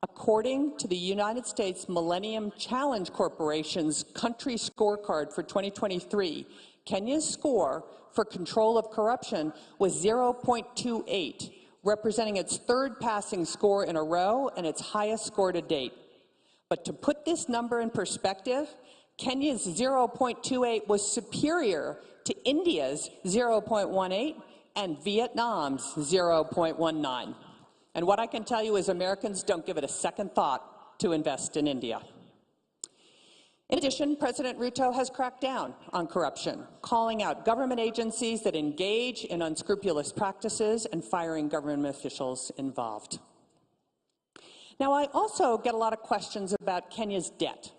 According to the United States Millennium Challenge Corporation's country scorecard for 2023, Kenya's score for control of corruption was 0.28, representing its third passing score in a row and its highest score to date. But to put this number in perspective, Kenya's 0.28 was superior to India's 0.18 and Vietnam's 0.19. And what I can tell you is Americans don't give it a second thought to invest in India. In addition, President Ruto has cracked down on corruption, calling out government agencies that engage in unscrupulous practices and firing government officials involved. Now, I also get a lot of questions about Kenya's debt.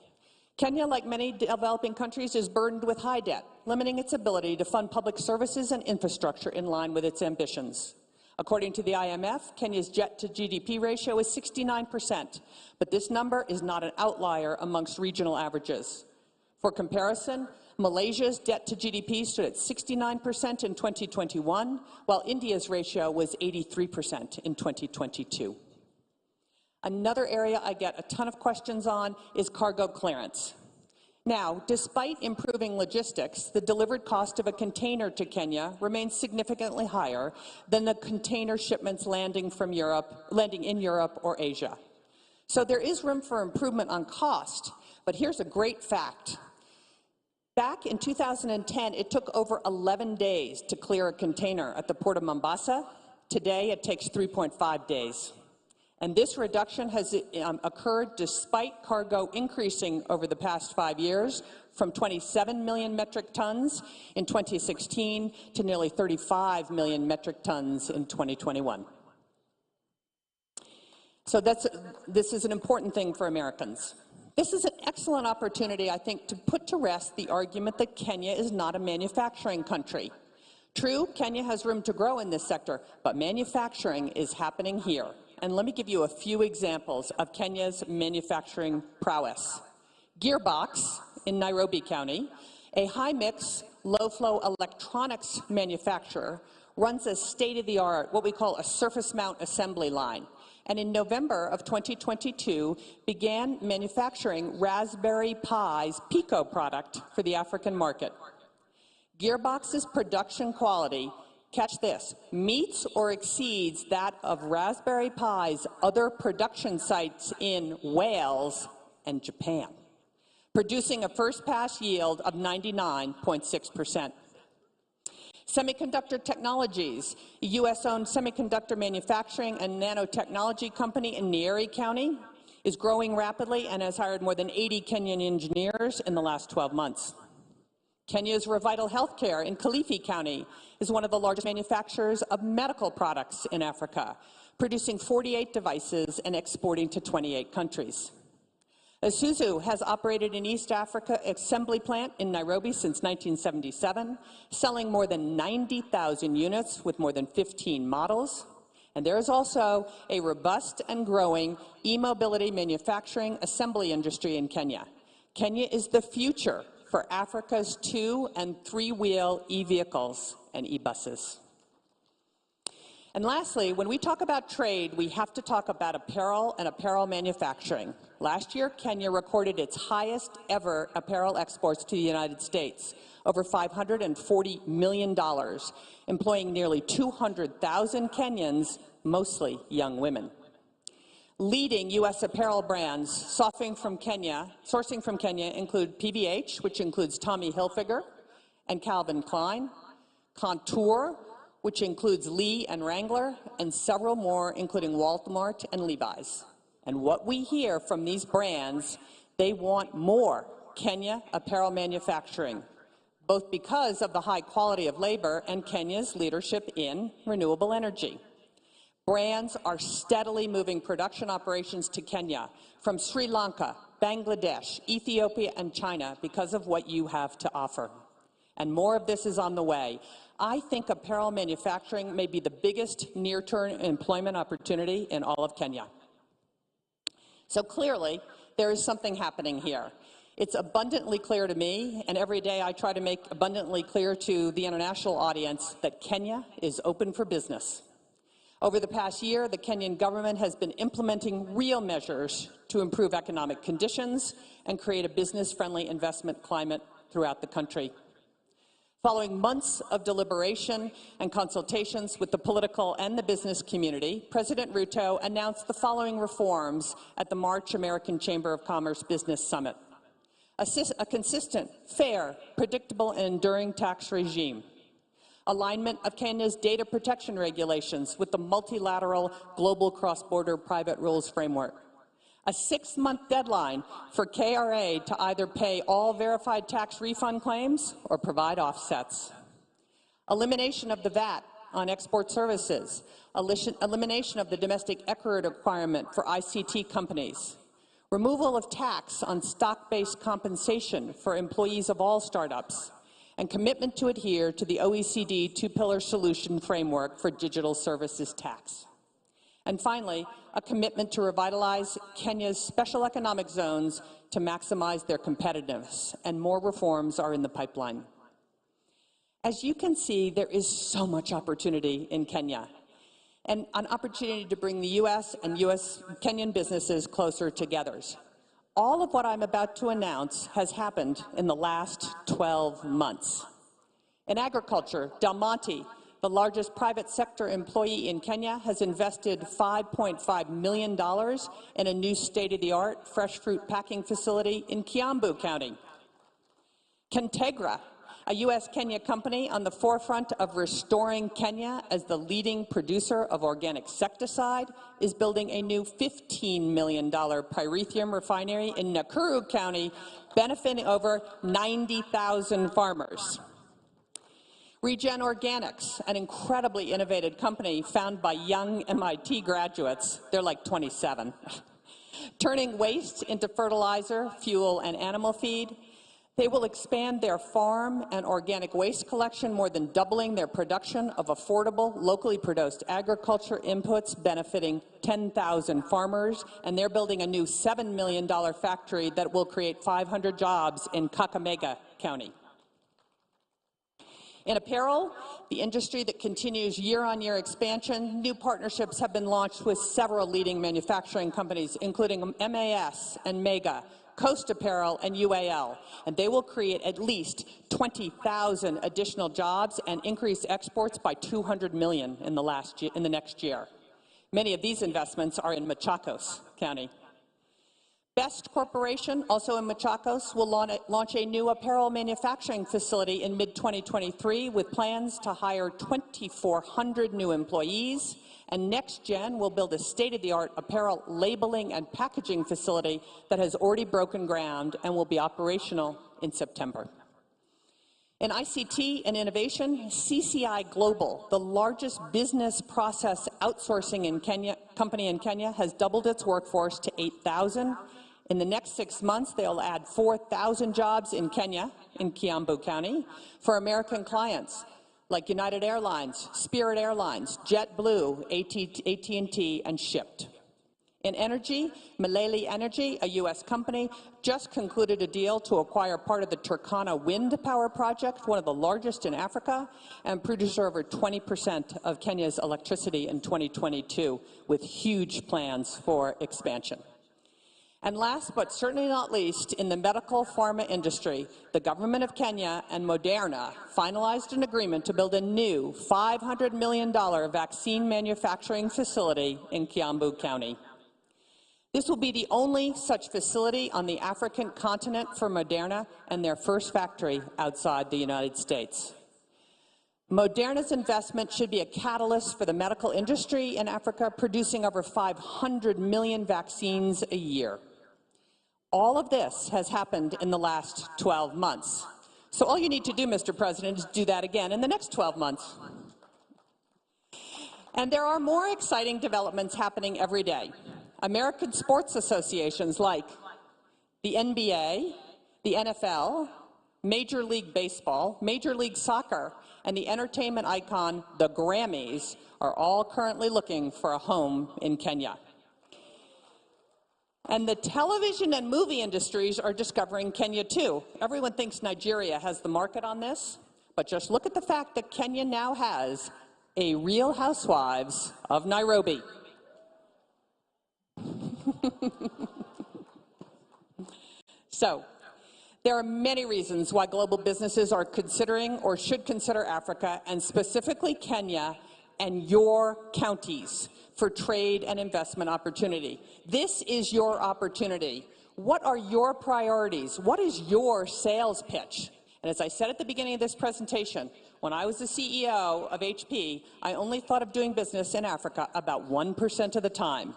Kenya, like many developing countries, is burdened with high debt, limiting its ability to fund public services and infrastructure in line with its ambitions. According to the IMF, Kenya's debt-to-GDP ratio is 69%, but this number is not an outlier amongst regional averages. For comparison, Malaysia's debt-to-GDP stood at 69% in 2021, while India's ratio was 83% in 2022. Another area I get a ton of questions on is cargo clearance. Now, despite improving logistics, the delivered cost of a container to Kenya remains significantly higher than the container shipments landing in Europe or Asia. So there is room for improvement on cost, but here's a great fact. Back in 2010, it took over 11 days to clear a container at the port of Mombasa. Today, it takes 3.5 days. And this reduction has occurred despite cargo increasing over the past 5 years from 27 million metric tons in 2016 to nearly 35 million metric tons in 2021. So this is an important thing for Americans. This is an excellent opportunity, I think, to put to rest the argument that Kenya is not a manufacturing country. True, Kenya has room to grow in this sector, but manufacturing is happening here. And let me give you a few examples of Kenya's manufacturing prowess. Gearbox in Nairobi County, a high-mix, low-flow electronics manufacturer, runs a state-of-the-art, what we call a surface mount assembly line, and in November of 2022 began manufacturing Raspberry Pi's Pico product for the African market. Gearbox's production quality, catch this, meets or exceeds that of Raspberry Pi's other production sites in Wales and Japan, producing a first-pass yield of 99.6%. Semiconductor Technologies, a U.S.-owned semiconductor manufacturing and nanotechnology company in Nyeri County, is growing rapidly and has hired more than 80 Kenyan engineers in the last 12 months. Kenya's Revital Healthcare in Kilifi County is one of the largest manufacturers of medical products in Africa, producing 48 devices and exporting to 28 countries. Isuzu has operated an East Africa assembly plant in Nairobi since 1977, selling more than 90,000 units with more than 15 models. And there is also a robust and growing e-mobility manufacturing assembly industry in Kenya. Kenya is the future for Africa's 2- and 3-wheel e-vehicles and e-buses. And lastly, when we talk about trade, we have to talk about apparel and apparel manufacturing. Last year, Kenya recorded its highest ever apparel exports to the United States, over $540 million, employing nearly 200,000 Kenyans, mostly young women. Leading U.S. apparel brands sourcing from Kenya include PVH, which includes Tommy Hilfiger and Calvin Klein, Contour, which includes Lee and Wrangler, and several more, including Walmart and Levi's. And what we hear from these brands, they want more Kenya apparel manufacturing, both because of the high quality of labor and Kenya's leadership in renewable energy. Brands are steadily moving production operations to Kenya from Sri Lanka, Bangladesh, Ethiopia, and China because of what you have to offer. And more of this is on the way. I think apparel manufacturing may be the biggest near-term employment opportunity in all of Kenya. So clearly, there is something happening here. It's abundantly clear to me, and every day I try to make abundantly clear to the international audience that Kenya is open for business. Over the past year, the Kenyan government has been implementing real measures to improve economic conditions and create a business-friendly investment climate throughout the country. Following months of deliberation and consultations with the political and the business community, President Ruto announced the following reforms at the March American Chamber of Commerce Business Summit. A consistent, fair, predictable, and enduring tax regime. Alignment of Kenya's data protection regulations with the multilateral global cross-border private rules framework. A 6-month deadline for KRA to either pay all verified tax refund claims or provide offsets. Elimination of the VAT on export services. Elimination of the domestic equity requirement for ICT companies. Removal of tax on stock-based compensation for employees of all startups. And commitment to adhere to the OECD two-pillar solution framework for digital services tax. And finally, a commitment to revitalize Kenya's special economic zones to maximize their competitiveness, and more reforms are in the pipeline. As you can see, there is so much opportunity in Kenya, and an opportunity to bring the U.S. and Kenyan businesses closer together. All of what I'm about to announce has happened in the last 12 months. In agriculture, Del Monte, the largest private sector employee in Kenya, has invested $5.5 million in a new state-of-the-art fresh fruit packing facility in Kiambu County. Contegra, a U.S.-Kenya company on the forefront of restoring Kenya as the leading producer of organic insecticide, is building a new $15 million pyrethrum refinery in Nakuru County, benefiting over 90,000 farmers. Regen Organics, an incredibly innovative company founded by young MIT graduates, they're like 27, turning waste into fertilizer, fuel, and animal feed. They will expand their farm and organic waste collection, more than doubling their production of affordable, locally produced agriculture inputs benefiting 10,000 farmers, and they're building a new $7 million factory that will create 500 jobs in Kakamega County. In apparel, the industry that continues year-on-year expansion, new partnerships have been launched with several leading manufacturing companies, including MAS and Mega, Coast Apparel, and UAL, and they will create at least 20,000 additional jobs and increase exports by 200 million in the next year. Many of these investments are in Machacos County. Best Corporation, also in Machacos, will launch a new apparel manufacturing facility in mid-2023 with plans to hire 2,400 new employees. And NextGen will build a state-of-the-art apparel labeling and packaging facility that has already broken ground and will be operational in September. In ICT and innovation, CCI Global, the largest business process outsourcing company in Kenya, has doubled its workforce to 8,000. In the next 6 months, they'll add 4,000 jobs in Kenya, in Kiambu County, for American clients like United Airlines, Spirit Airlines, JetBlue, AT&T, and Shipt. In energy, Malele Energy, a U.S. company, just concluded a deal to acquire part of the Turkana wind power project, one of the largest in Africa, and produce over 20% of Kenya's electricity in 2022, with huge plans for expansion. And last but certainly not least, in the medical pharma industry, the government of Kenya and Moderna finalized an agreement to build a new $500 million vaccine manufacturing facility in Kiambu County. This will be the only such facility on the African continent for Moderna and their first factory outside the United States. Moderna's investment should be a catalyst for the medical industry in Africa, producing over 500 million vaccines a year. All of this has happened in the last 12 months. So all you need to do, Mr. President, is do that again in the next 12 months. And there are more exciting developments happening every day. American sports associations like the NBA, the NFL, Major League Baseball, Major League Soccer, and the entertainment icon, the Grammys, are all currently looking for a home in Kenya. And the television and movie industries are discovering Kenya too. Everyone thinks Nigeria has the market on this, but just look at the fact that Kenya now has a Real Housewives of Nairobi. So, there are many reasons why global businesses are considering or should consider Africa, and specifically Kenya and your counties, for trade and investment opportunity. This is your opportunity. What are your priorities? What is your sales pitch? And as I said at the beginning of this presentation, when I was the CEO of HP, I only thought of doing business in Africa about 1% of the time.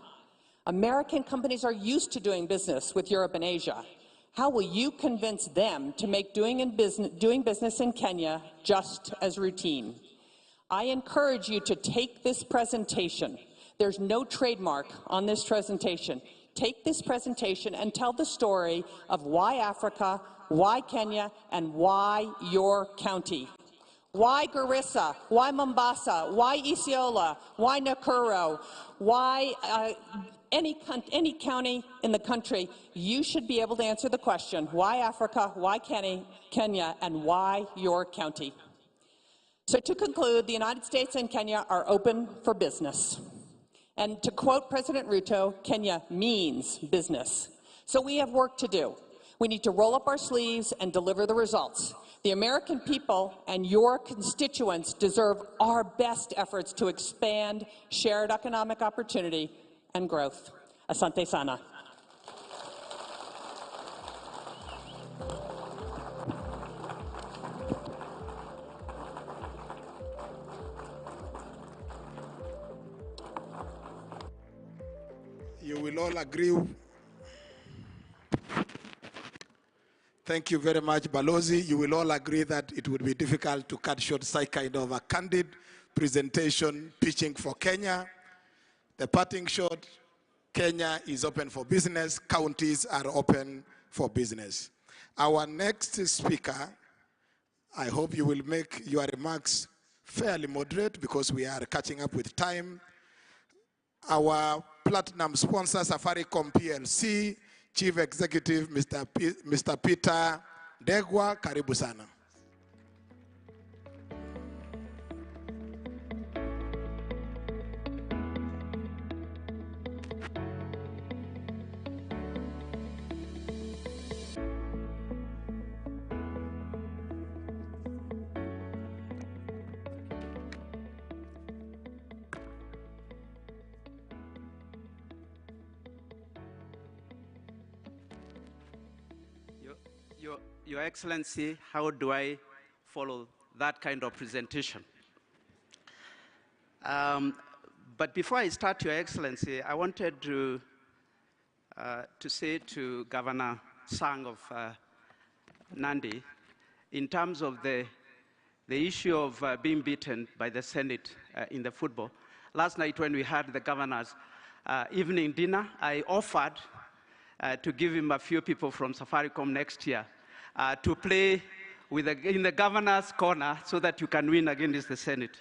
American companies are used to doing business with Europe and Asia. How will you convince them to make doing business in Kenya just as routine? I encourage you to take this presentation. There's no trademark on this presentation. Take this presentation and tell the story of why Africa, why Kenya, and why your county. Why Garissa? Why Mombasa? Why Isiolo? Why Nakuru? Why any county in the country? You should be able to answer the question, why Africa, why Kenya, and why your county? So to conclude, the United States and Kenya are open for business. And to quote President Ruto, Kenya means business. So we have work to do. We need to roll up our sleeves and deliver the results. The American people and your constituents deserve our best efforts to expand shared economic opportunity and growth. Asante sana. You will all agree. Thank you very much, Balozi. You will all agree that it would be difficult to cut short such kind of a candid presentation pitching for Kenya. The parting shot, Kenya is open for business. Counties are open for business. Our next speaker, I hope you will make your remarks fairly moderate because we are catching up with time. Our platinum sponsor, Safaricom PLC, Chief Executive, Mr. Peter Degwa, karibu sana. Your Excellency, how do I follow that kind of presentation? But before I start, Your Excellency, I wanted to say to Governor Sang of Nandi, in terms of the issue of being beaten by the Senate in the football. Last night when we had the governor's evening dinner, I offered to give him a few people from Safaricom next year to play in the governor's corner so that you can win against the Senate.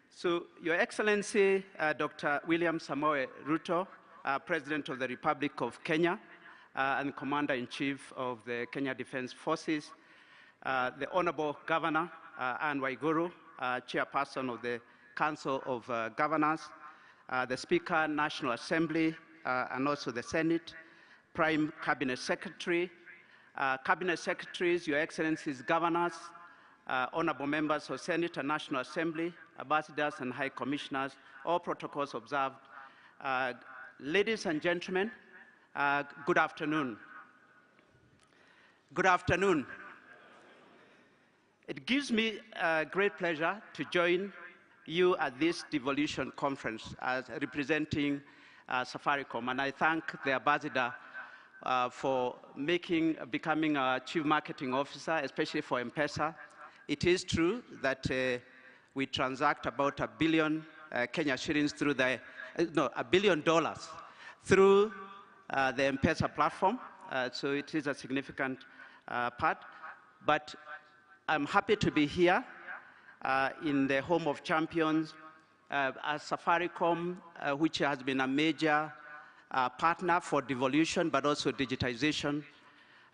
So, Your Excellency, Dr. William Samoei Ruto, President of the Republic of Kenya and Commander-in-Chief of the Kenya Defense Forces, the Honorable Governor, Anne Waiguru, Chairperson of the Council of Governors, the Speaker, National Assembly, and also the Senate, Prime Cabinet Secretary, Cabinet Secretaries, Your Excellencies, Governors, Honorable Members of Senate and National Assembly, Ambassadors and High Commissioners, all protocols observed. Ladies and gentlemen, good afternoon. Good afternoon. It gives me great pleasure to join you at this Devolution conference as representing Safaricom, and I thank the Ambassador for becoming a Chief Marketing Officer, especially for M-Pesa. It is true that we transact about $1 billion Kenya shillings through the, $1 billion through the M-Pesa platform, so it is a significant part. But I'm happy to be here in the home of champions as Safaricom, which has been a major partner for devolution, but also digitization.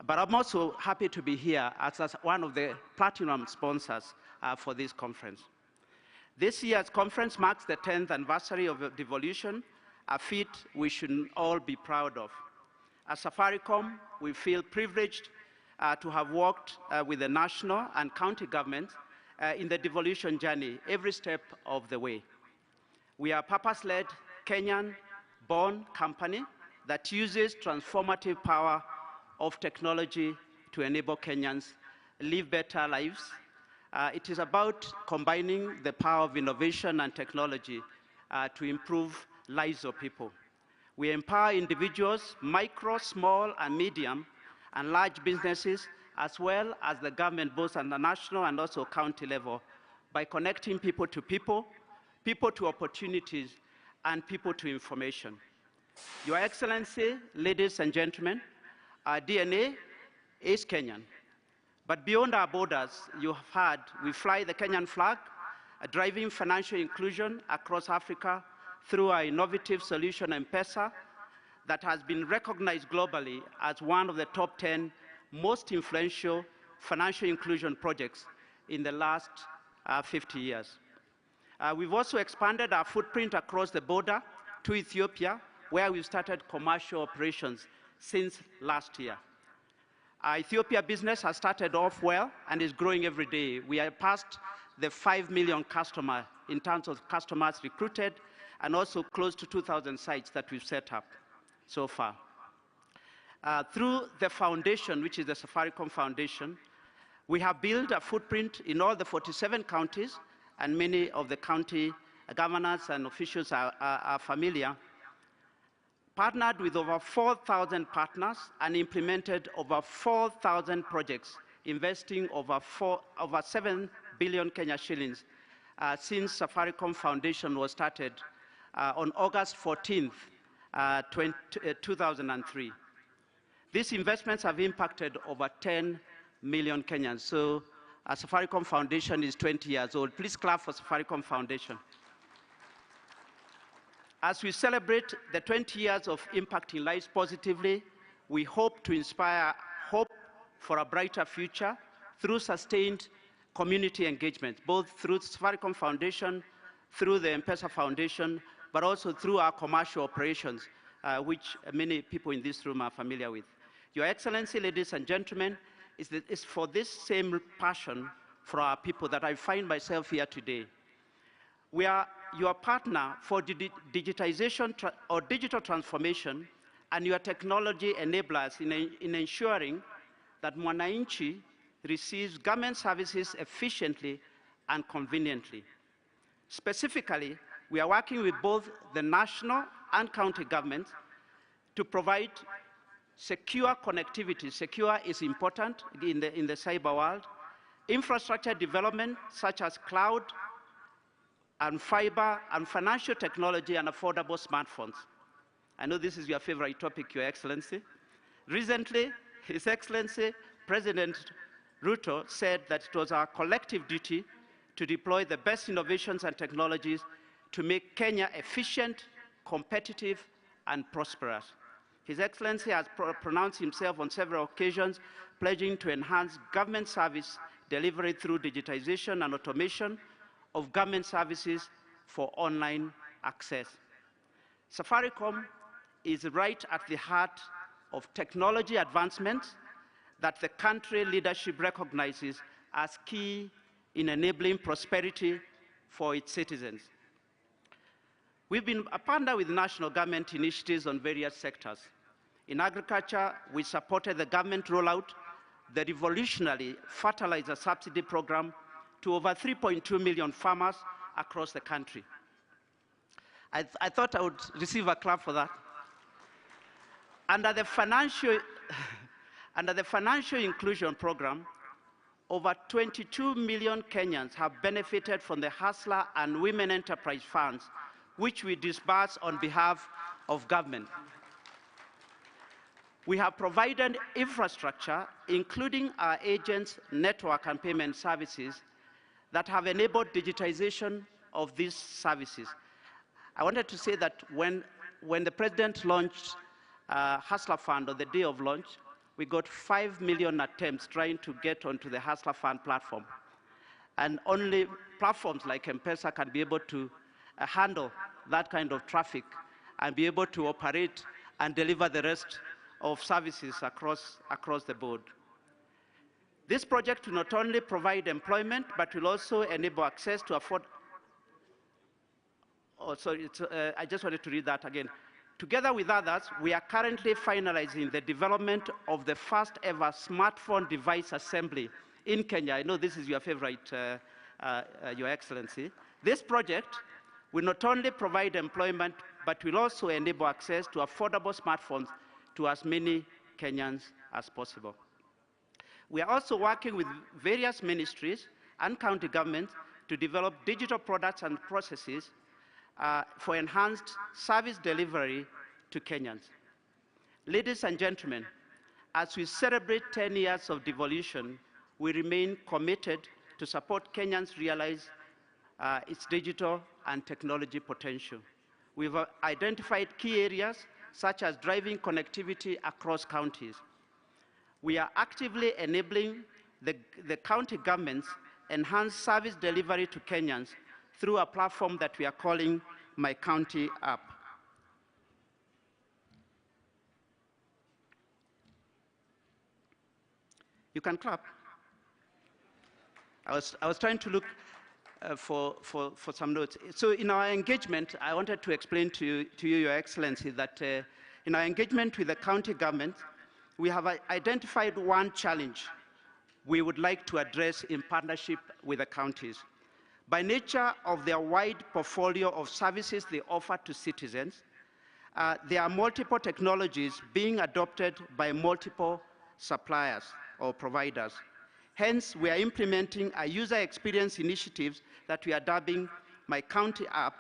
But I'm also happy to be here as one of the platinum sponsors for this conference. This year's conference marks the 10th anniversary of devolution, a feat we should all be proud of. As Safaricom, we feel privileged to have worked with the national and county governments in the devolution journey every step of the way. We are a purpose-led, Kenyan-born company that uses transformative power of technology to enable Kenyans live better lives. It is about combining the power of innovation and technology to improve lives of people. We empower individuals, micro, small, and medium, and large businesses, as well as the government, both at the national and also county level, by connecting people to people, people to opportunities, and people to information. Your Excellency, ladies and gentlemen, our DNA is Kenyan. But beyond our borders, you have heard, we fly the Kenyan flag, driving financial inclusion across Africa through our innovative solution, M-Pesa, that has been recognized globally as one of the top 10 most influential financial inclusion projects in the last 50 years. We've also expanded our footprint across the border to Ethiopia, where we've started commercial operations since last year. Our Ethiopia business has started off well and is growing every day. We are past the 5 million customer in terms of customers recruited, and also close to 2,000 sites that we've set up so far. Through the foundation, which is the Safaricom Foundation, we have built a footprint in all the 47 counties, and many of the county governors and officials are familiar, partnered with over 4,000 partners and implemented over 4,000 projects, investing over 7 billion Kenya shillings since Safaricom Foundation was started on August 14th, 2003. These investments have impacted over 10 million Kenyans. So Safaricom Foundation is 20 years old. Please clap for Safaricom Foundation. As we celebrate the 20 years of impacting lives positively, we hope to inspire hope for a brighter future through sustained community engagement, both through Safaricom Foundation, through the M-Pesa Foundation, but also through our commercial operations, which many people in this room are familiar with. Your Excellency, ladies and gentlemen, it's for this same passion for our people that I find myself here today. We are your partner for digitization or digital transformation and your technology enablers in ensuring that Mwananchi receives government services efficiently and conveniently. Specifically, we are working with both the national and county governments to provide secure connectivity. Secure is important in the cyber world. Infrastructure development such as cloud and fiber and financial technology and affordable smartphones. I know this is your favorite topic, Your Excellency. Recently, His Excellency President Ruto said that it was our collective duty to deploy the best innovations and technologies to make Kenya efficient, competitive, and prosperous. His Excellency has pronounced himself on several occasions, pledging to enhance government service delivery through digitization and automation of government services for online access. Safaricom is right at the heart of technology advancements that the country leadership recognizes as key in enabling prosperity for its citizens. We've been a partner with national government initiatives on various sectors. In agriculture, we supported the government rollout, the revolutionary fertilizer subsidy program to over 3.2 million farmers across the country. I thought I would receive a clap for that. Under the financial inclusion program, over 22 million Kenyans have benefited from the Hustler and Women Enterprise Funds, which we disburse on behalf of government. We have provided infrastructure, including our agents' network and payment services, that have enabled digitization of these services. I wanted to say that when the President launched Hustler Fund on the day of launch, we got 5 million attempts trying to get onto the Hustler Fund platform. And only platforms like M-Pesa can be able to handle that kind of traffic and be able to operate and deliver the rest of services across the board. This project will not only provide employment, but will also enable access to I just wanted to read that again. Together with others, we are currently finalizing the development of the first ever smartphone device assembly in Kenya. I know this is your favorite, Your Excellency. This project will not only provide employment, but will also enable access to affordable smartphones to as many Kenyans as possible. We are also working with various ministries and county governments to develop digital products and processes for enhanced service delivery to Kenyans. Ladies and gentlemen, as we celebrate 10 years of devolution, we remain committed to support Kenyans realize its digital and technology potential. We've identified key areas such as driving connectivity across counties. We are actively enabling the county governments enhance service delivery to Kenyans through a platform that we are calling My County App. You can clap. I was trying to look for some notes. So in our engagement, I wanted to explain to you, Your Excellency, that in our engagement with the county government, we have identified one challenge we would like to address in partnership with the counties. By nature of their wide portfolio of services they offer to citizens, there are multiple technologies being adopted by multiple suppliers or providers. Hence, we are implementing a user experience initiatives that we are dubbing My County App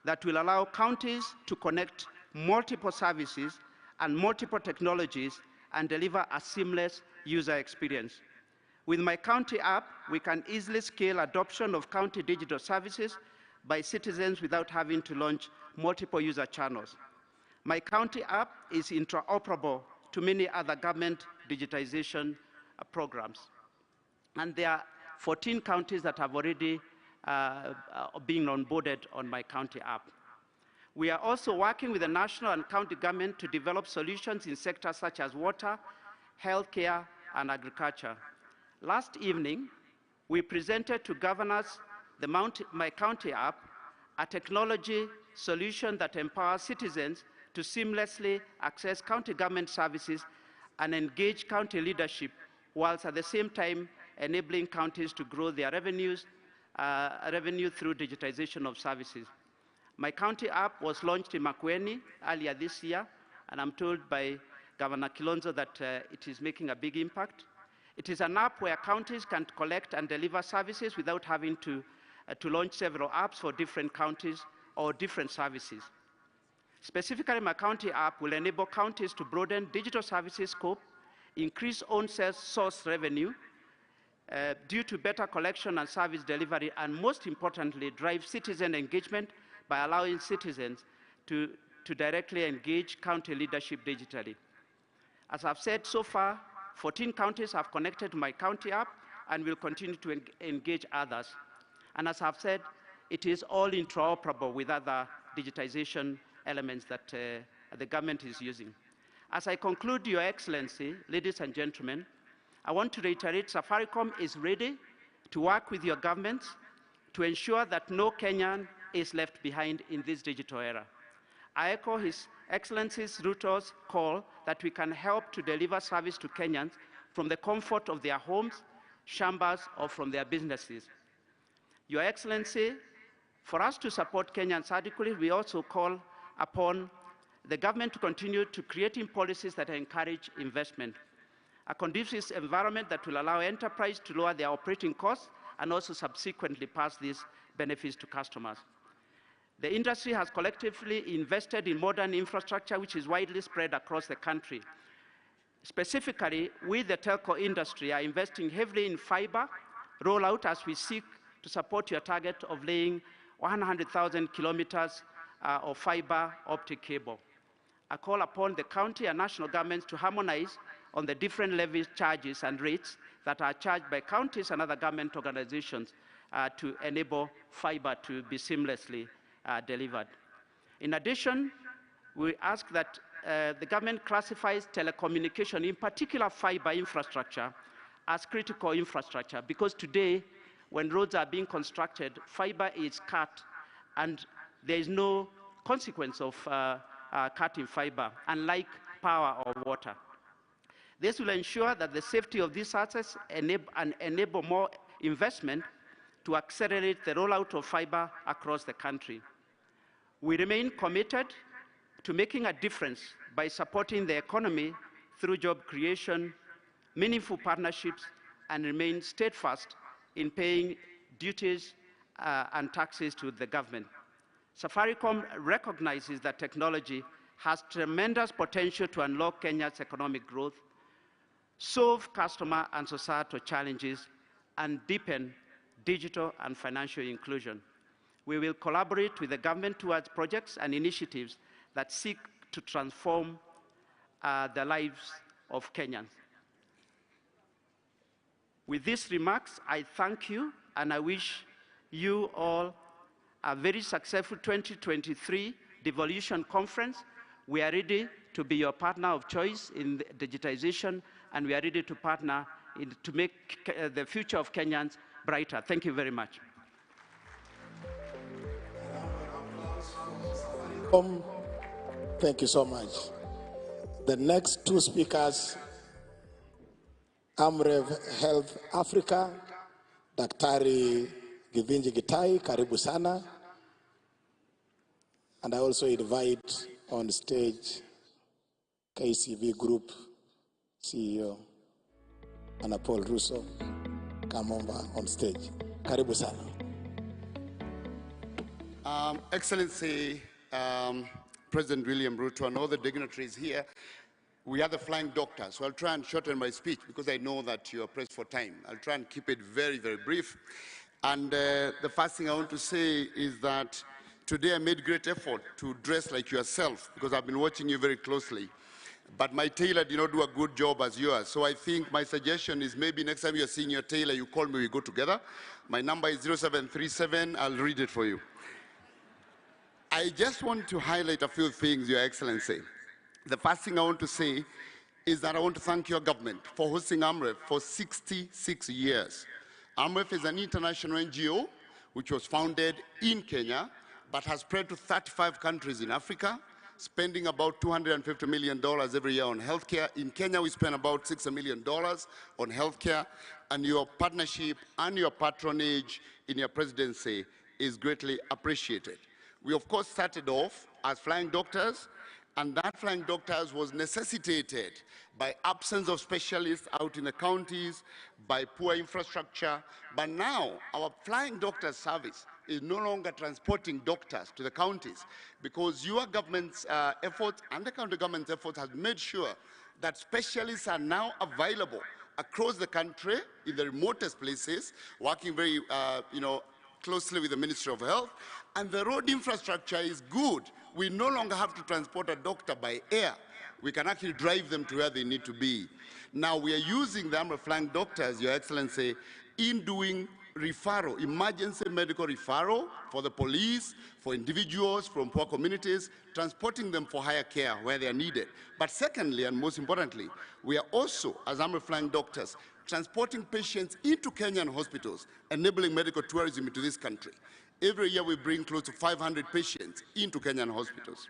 that will allow counties to connect multiple services and multiple technologies and deliver a seamless user experience. With My County app, we can easily scale adoption of county digital services by citizens without having to launch multiple user channels. My County app is interoperable to many other government digitization programs. And there are 14 counties that have already been onboarded on My County app. We are also working with the national and county government to develop solutions in sectors such as water, healthcare, and agriculture. Last evening, we presented to governors the My County app, a technology solution that empowers citizens to seamlessly access county government services and engage county leadership, whilst at the same time enabling counties to grow their revenue through digitization of services. My County app was launched in Makueni earlier this year, and I'm told by Governor Kilonzo that it is making a big impact. It is an app where counties can collect and deliver services without having to launch several apps for different counties or different services. Specifically, My County app will enable counties to broaden digital services scope, increase own source revenue due to better collection and service delivery, and most importantly, drive citizen engagement by allowing citizens to directly engage county leadership digitally. As I've said so far, 14 counties have connected to My County app and will continue to engage others. And as I've said, it is all interoperable with other digitization elements that the government is using. As I conclude, Your Excellency, ladies and gentlemen, I want to reiterate Safaricom is ready to work with your governments to ensure that no Kenyan is left behind in this digital era. I echo His Excellency's Ruto's call that we can help to deliver service to Kenyans from the comfort of their homes, chambers, or from their businesses. Your Excellency, for us to support Kenyans adequately, we also call upon the government to continue to creating policies that encourage investment, a conducive environment that will allow enterprise to lower their operating costs and also subsequently pass these benefits to customers. The industry has collectively invested in modern infrastructure which is widely spread across the country. Specifically, we, the telco industry, are investing heavily in fiber rollout as we seek to support your target of laying 100,000 kilometers of fiber optic cable. I call upon the county and national governments to harmonize on the different levy charges and rates that are charged by counties and other government organizations to enable fiber to be seamlessly delivered. In addition, we ask that the government classifies telecommunication, in particular fiber infrastructure, as critical infrastructure, because today, when roads are being constructed, fiber is cut, and there is no consequence of cutting fiber, unlike power or water. This will ensure that the safety of these assets enable more investment to accelerate the rollout of fiber across the country. We remain committed to making a difference by supporting the economy through job creation, meaningful partnerships, and remain steadfast in paying duties and taxes to the government. Safaricom recognizes that technology has tremendous potential to unlock Kenya's economic growth, solve customer and societal challenges, and deepen digital and financial inclusion. We will collaborate with the government towards projects and initiatives that seek to transform the lives of Kenyans. With these remarks, I thank you, and I wish you all a very successful 2023 Devolution Conference. We are ready to be your partner of choice in digitization, and we are ready to partner to make the future of Kenyans brighter. Thank you very much. Thank you so much. The next two speakers, Amrev Health Africa, Daktari Givinji Gitai, karibu sana. And I also invite on stage KCV Group CEO, Anna Paul Russo, come over on stage. Karibu sana. Excellency, President William Ruto and all the dignitaries here, we are the flying doctors, so I'll try and shorten my speech because I know that you are pressed for time. I'll try and keep it very, very brief. And the first thing I want to say is that today I made great effort to dress like yourself because I've been watching you very closely. But my tailor did not do a good job as yours. So I think my suggestion is maybe next time you're seeing your tailor, you call me, we go together. My number is 0737, I'll read it for you. I just want to highlight a few things, Your Excellency. The first thing I want to say is that I want to thank your government for hosting AMREF for 66 years. AMREF is an international NGO which was founded in Kenya, but has spread to 35 countries in Africa, spending about $250 million every year on healthcare. In Kenya, we spend about $60 million on healthcare, and your partnership and your patronage in your presidency is greatly appreciated. We, of course, started off as flying doctors, and that flying doctors was necessitated by absence of specialists out in the counties, by poor infrastructure. But now our flying doctors service is no longer transporting doctors to the counties because your government's efforts and the county government's efforts has made sure that specialists are now available across the country in the remotest places, working very closely with the Ministry of Health, and the road infrastructure is good. We no longer have to transport a doctor by air. We can actually drive them to where they need to be. Now we are using the AMREF flying doctors, Your Excellency, in doing referral, emergency medical referral for the police, for individuals from poor communities, transporting them for higher care where they are needed. But secondly, and most importantly, we are also, as AMREF flying doctors, transporting patients into Kenyan hospitals, enabling medical tourism into this country. Every year we bring close to 500 patients into Kenyan hospitals.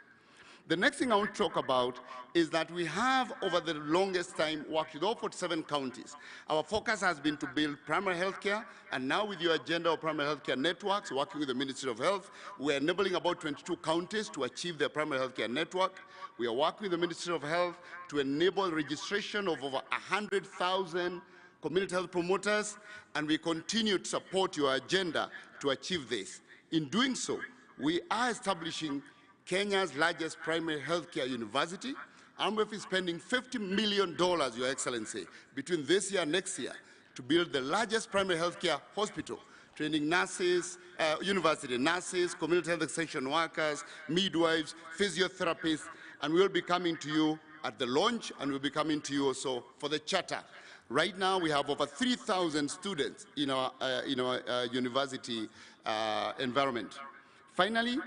The next thing I want to talk about is that we have, over the longest time, worked with all 47 counties. Our focus has been to build primary health care, and now with your agenda of primary health care networks, working with the Ministry of Health, we're enabling about 22 counties to achieve their primary health care network. We are working with the Ministry of Health to enable registration of over 100,000 community health promoters, and we continue to support your agenda to achieve this. In doing so, we are establishing Kenya's largest primary healthcare university. AMREF is spending $50 million, Your Excellency, between this year and next year to build the largest primary healthcare hospital, training nurses, university nurses, community health extension workers, midwives, physiotherapists, and we'll be coming to you at the launch, and we'll be coming to you also for the charter. Right now, we have over 3,000 students in our university environment. Finally,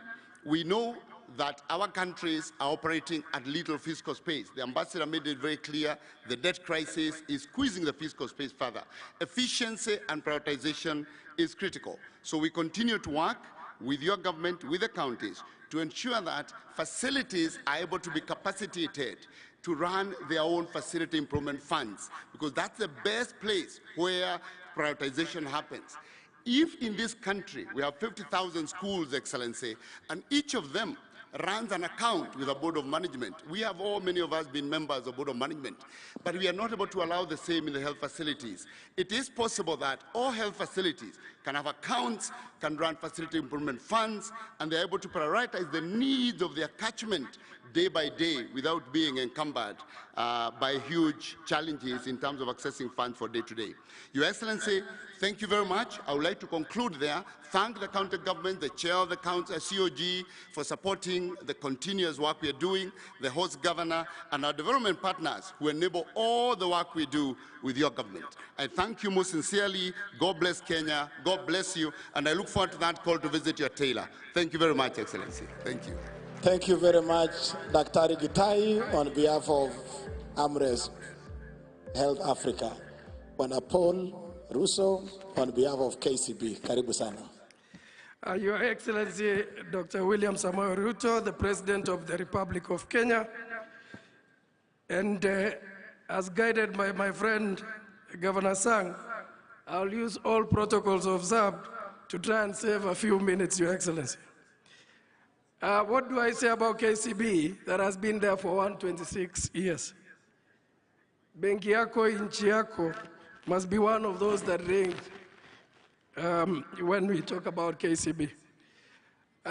we know that our countries are operating at little fiscal space. The ambassador made it very clear the debt crisis is squeezing the fiscal space further. Efficiency and prioritization is critical. So we continue to work with your government, with the counties, to ensure that facilities are able to be capacitated to run their own facility improvement funds, because that's the best place where prioritization happens. If in this country we have 50,000 schools, Excellency, and each of them runs an account with a board of management. We have many of us been members of board of management, but we are not able to allow the same in the health facilities. It is possible that all health facilities can have accounts, can run facility improvement funds, and they're able to prioritize the needs of their catchment day by day without being encumbered by huge challenges in terms of accessing funds for day-to-day. Your Excellency, thank you very much. I would like to conclude there. Thank the county government, the chair of the COG for supporting the continuous work we are doing, the host governor, and our development partners who enable all the work we do with your government. I thank you most sincerely. God bless Kenya. God bless you. And I look forward to that call to visit your tailor. Thank you very much, Excellency. Thank you. Thank you very much, Dr. Gitai, on behalf of AMRES Health Africa. Bwana Paul Russo, on behalf of KCB. Karibu sana. Your Excellency, Dr. William Samoei Ruto, the President of the Republic of Kenya, and as guided by my friend, Governor Sang, I'll use all protocols observed to try and save a few minutes, Your Excellency. What do I say about KCB that has been there for 126 years? Benki yako, inchi yako must be one of those that ring when we talk about KCB.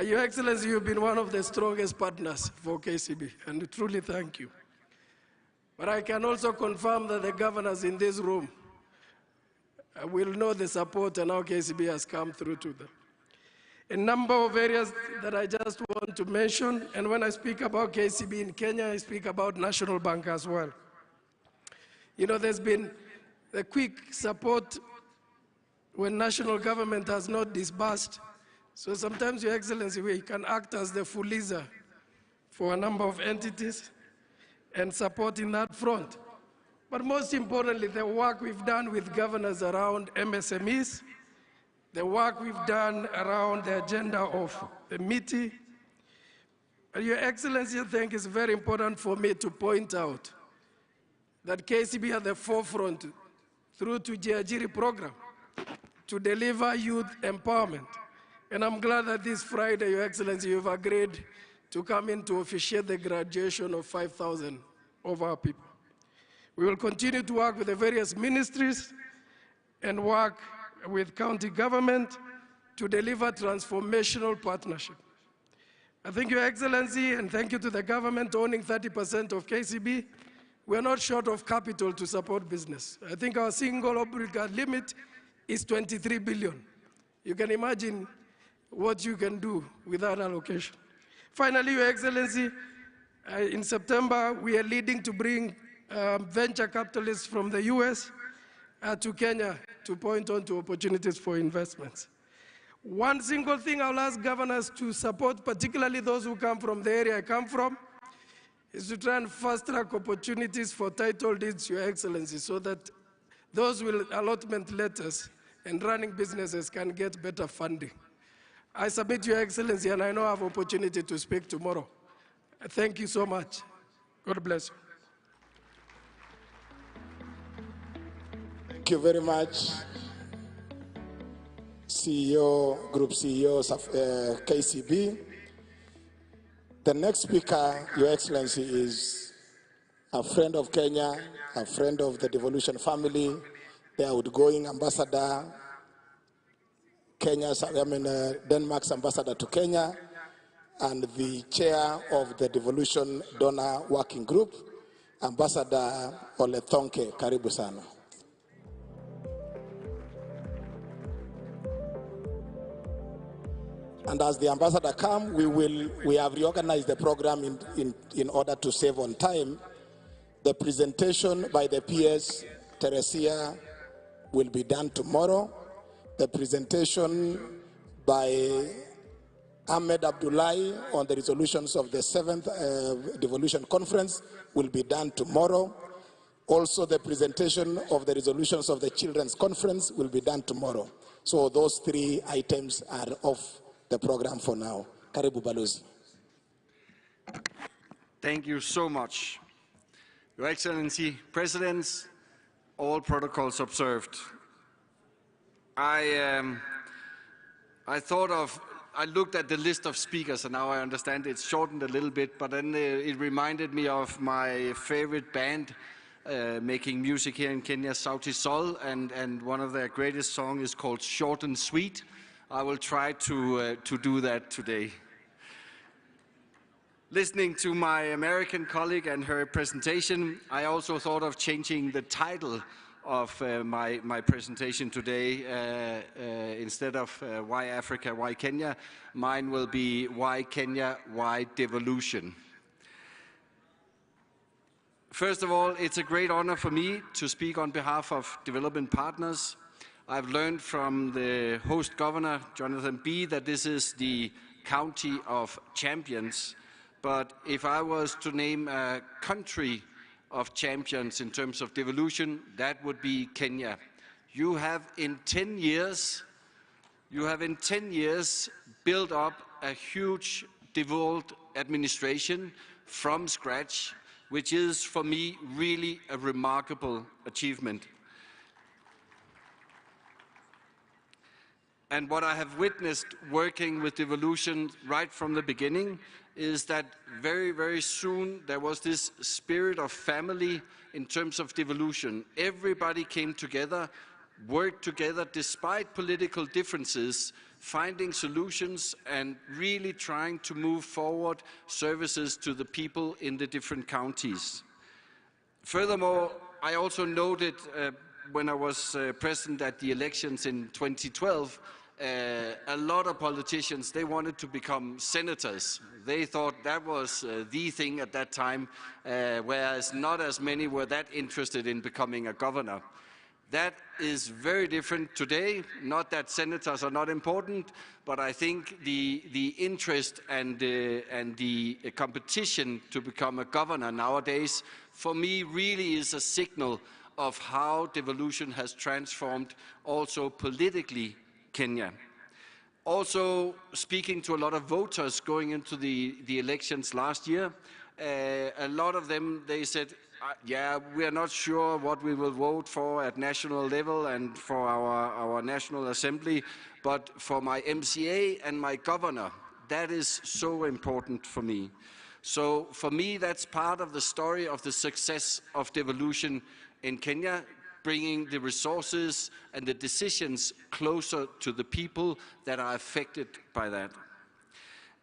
Your Excellency, you've been one of the strongest partners for KCB, and we truly thank you. But I can also confirm that the governors in this room will know the support and how KCB has come through to them. A number of areas that I just want to mention, and when I speak about KCB in Kenya, I speak about National Bank as well. You know, there's been a quick support when national government has not disbursed. So sometimes, Your Excellency, we can act as the fuliza for a number of entities and support in that front. But most importantly, the work we've done with governors around MSMEs, the work we've done around the agenda of the MITI. Your Excellency, I think it's very important for me to point out that KCB at the forefront through to Jiajiri program to deliver youth empowerment. And I'm glad that this Friday, Your Excellency, you've agreed to come in to officiate the graduation of 5,000 of our people. We will continue to work with the various ministries and work with county government to deliver transformational partnership. I think, Your Excellency, and thank you to the government owning 30% of KCB, we're not short of capital to support business. I think our single obligor limit is 23 billion. You can imagine what you can do with that allocation. Finally, Your Excellency, in September, we are leading to bring venture capitalists from the US to Kenya to point on to opportunities for investments. One single thing I'll ask governors to support, particularly those who come from the area I come from, is to try and fast-track opportunities for title deeds, Your Excellency, so that those with allotment letters and running businesses can get better funding. I submit, Your Excellency, and I know I have opportunity to speak tomorrow. Thank you so much. God bless you. Thank you very much, CEO, Group CEO of KCB. The next speaker, Your Excellency, is a friend of Kenya, a friend of the Devolution family, the outgoing ambassador, Denmark's ambassador to Kenya, and the chair of the Devolution Donor Working Group, Ambassador Ole Thonke. Karibu sana. And as the ambassador comes, we have reorganized the program in order to save on time. The presentation by the PS, Teresia, will be done tomorrow. The presentation by Ahmed Abdullahi on the resolutions of the 7th Devolution Conference will be done tomorrow. Also, the presentation of the resolutions of the Children's Conference will be done tomorrow. So those 3 items are off the program for now. Karibu Balozi. Thank you so much. Your Excellency, Presidents, all protocols observed. I looked at the list of speakers, and now I understand it's shortened a little bit, but then it reminded me of my favorite band making music here in Kenya, Sauti Sol, and one of their greatest songs is called Short and Sweet. I will try to do that today. Listening to my American colleague and her presentation, I also thought of changing the title of my presentation today. Instead of Why Africa, Why Kenya, mine will be Why Kenya, Why Devolution. First of all, it's a great honor for me to speak on behalf of development partners. I've learned from the host governor, Jonathan B., that this is the county of champions. But if I was to name a country of champions in terms of devolution, that would be Kenya. You have in 10 years built up a huge devolved administration from scratch, which is for me really a remarkable achievement. And what I have witnessed working with devolution right from the beginning is that very, very soon there was this spirit of family in terms of devolution. Everybody came together, worked together despite political differences, finding solutions and really trying to move forward services to the people in the different counties. Furthermore, I also noted when I was present at the elections in 2012, a lot of politicians, they wanted to become senators. They thought that was the thing at that time, whereas not as many were that interested in becoming a governor. That is very different today. Not that senators are not important, but I think the interest and the competition to become a governor nowadays, for me, really is a signal of how devolution has transformed also politically Kenya. Also, speaking to a lot of voters going into the elections last year, a lot of them, they said, yeah, we are not sure what we will vote for at national level and for our National Assembly, but for my MCA and my governor, that is so important for me. So for me, that's part of the story of the success of devolution in Kenya, bringing the resources and the decisions closer to the people that are affected by that.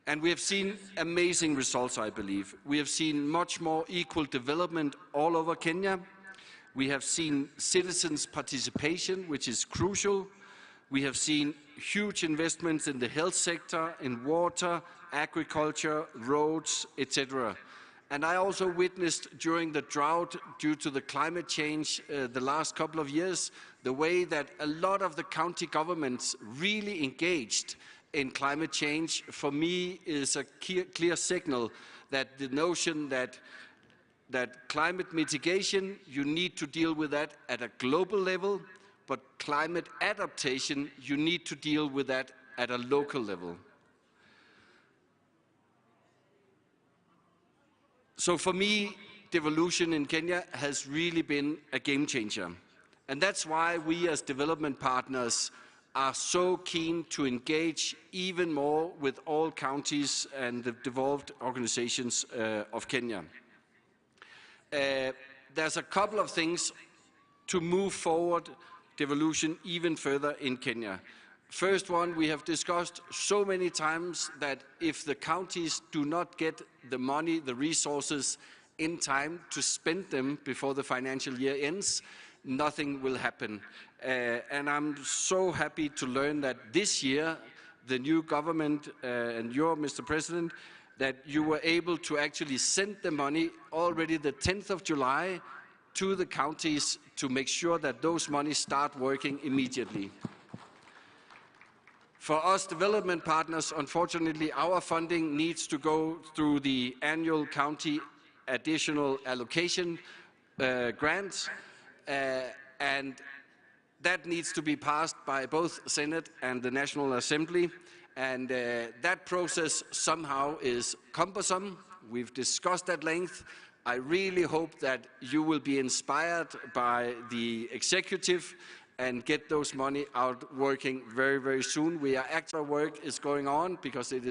And we have seen amazing results, I believe. We have seen much more equal development all over Kenya. We have seen citizens' participation, which is crucial. We have seen huge investments in the health sector, in water, agriculture, roads, etc. And I also witnessed during the drought due to the climate change the last couple of years, the way that a lot of the county governments really engaged in climate change, for me, is a clear signal that the notion that climate mitigation, you need to deal with that at a global level, but climate adaptation, you need to deal with that at a local level. So for me, devolution in Kenya has really been a game changer. And that's why we as development partners are so keen to engage even more with all counties and the devolved organizations of Kenya. There's a couple of things to move forward devolution even further in Kenya. First one, we have discussed so many times that if the counties do not get the money, the resources in time to spend them before the financial year ends, nothing will happen. And I'm so happy to learn that this year, the new government and you, Mr. President, that you were able to actually send the money already the 10th of July to the counties to make sure that those monies start working immediately. For us development partners, unfortunately, our funding needs to go through the annual county additional allocation grants, and that needs to be passed by both Senate and the National Assembly. And that process somehow is cumbersome. We've discussed at length. I really hope that you will be inspired by the executive and get those money out working very, very soon. Our work is going on because it is